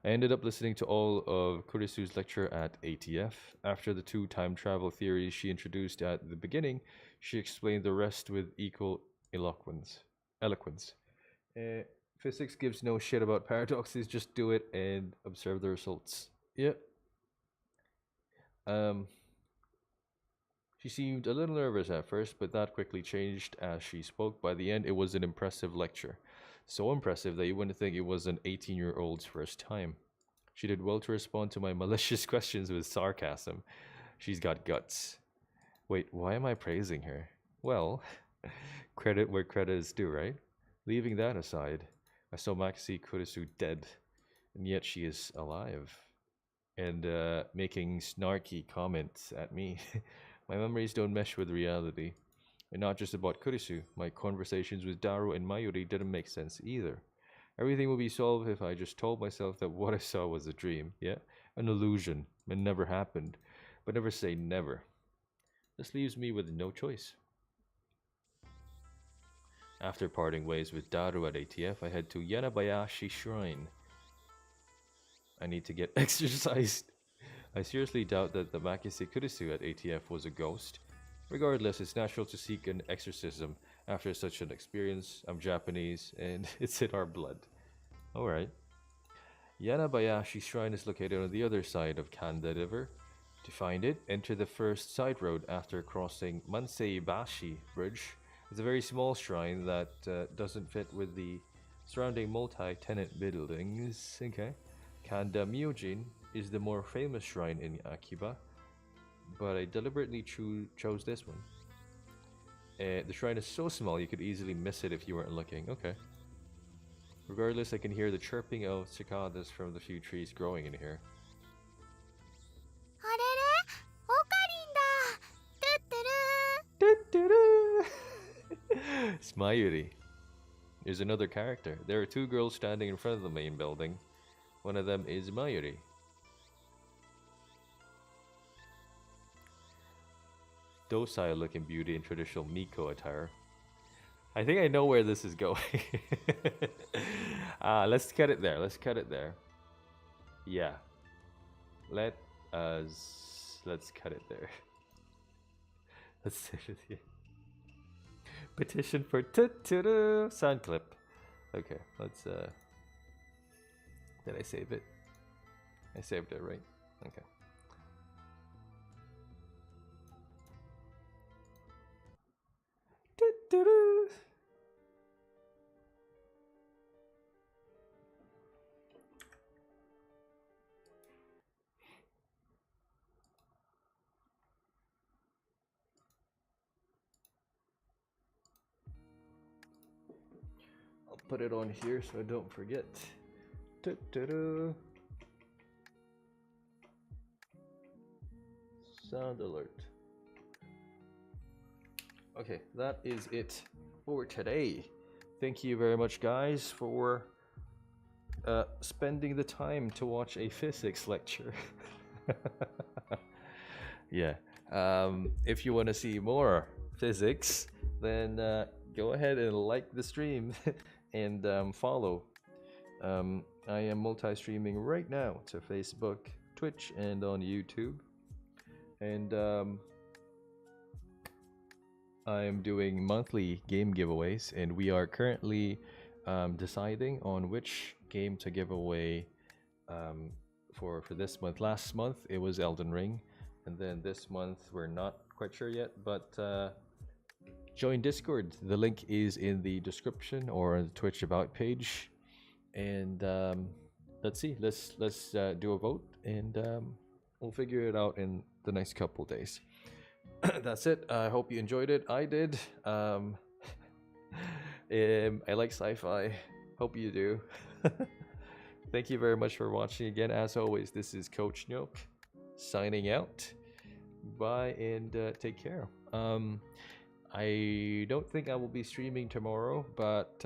I ended up listening to all of Kurisu's lecture at ATF. After the 2 time travel theories she introduced at the beginning, she explained the rest with equal eloquence. Physics gives no shit about paradoxes, just do it and observe the results. Yep. She seemed a little nervous at first, but that quickly changed as she spoke. By the end, it was an impressive lecture. So impressive that you wouldn't think it was an 18-year-old's first time. She did well to respond to my malicious questions with sarcasm. She's got guts. Wait, why am I praising her? Well, credit where credit is due, right? Leaving that aside, I saw Maxi Kurisu dead, and yet she is alive. And making snarky comments at me. My memories don't mesh with reality. And not just about Kurisu, my conversations with Daru and Mayuri didn't make sense either. Everything would be solved if I just told myself that what I saw was a dream, yeah? An illusion, and never happened. But never say never. This leaves me with no choice. After parting ways with Daru at ATF, I head to Yanabayashi Shrine. I need to get exercised. I seriously doubt that the Makise Kurisu at ATF was a ghost. Regardless, it's natural to seek an exorcism after such an experience. I'm Japanese, and it's in our blood. Alright. Yanabayashi Shrine is located on the other side of Kanda River. To find it, enter the first side road after crossing Manseibashi Bridge. It's a very small shrine that doesn't fit with the surrounding multi-tenant buildings. Okay. Kanda Myojin is the more famous shrine in Akiba, but I deliberately chose this one. The shrine is so small you could easily miss it if you weren't looking. Okay. Regardless, I can hear the chirping of cicadas from the few trees growing in here. あれれオカリンだ。トゥットゥルー。 It's Mayuri. There's another character. There are 2 girls standing in front of the main building. One of them is Mayuri. Docile looking beauty in traditional Miko attire. I think I know where this is going. Let's cut it there. Let's cut it there. Yeah. Let's cut it there. Let's save it here. Petition for sound clip. Okay, let's did I save it? I saved it, right? Okay. I'll put it on here so I don't forget. Sound alert. Okay, that is it for today. Thank you very much, guys, for spending the time to watch a physics lecture. Yeah. If you want to see more physics, then go ahead and like the stream and follow. I am multi-streaming right now to Facebook, Twitch, and on YouTube. And I am doing monthly game giveaways, and we are currently deciding on which game to give away for this month. Last month it was Elden Ring, and then this month we're not quite sure yet, but join Discord. The link is in the description or on the Twitch about page. And let's see, let's do a vote, and we'll figure it out in the next couple days. that's it. I hope you enjoyed it. I did. I like sci-fi. Hope you do. Thank you very much for watching again. As always, this is Coach Nook signing out. Bye and take care. I don't think I will be streaming tomorrow, but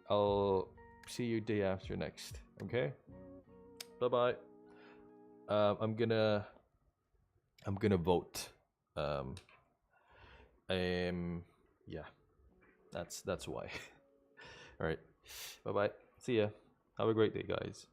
I'll see you day after next. Okay? Bye-bye. I'm gonna vote. Yeah. That's why. All right. Bye-bye. See ya. Have a great day, guys.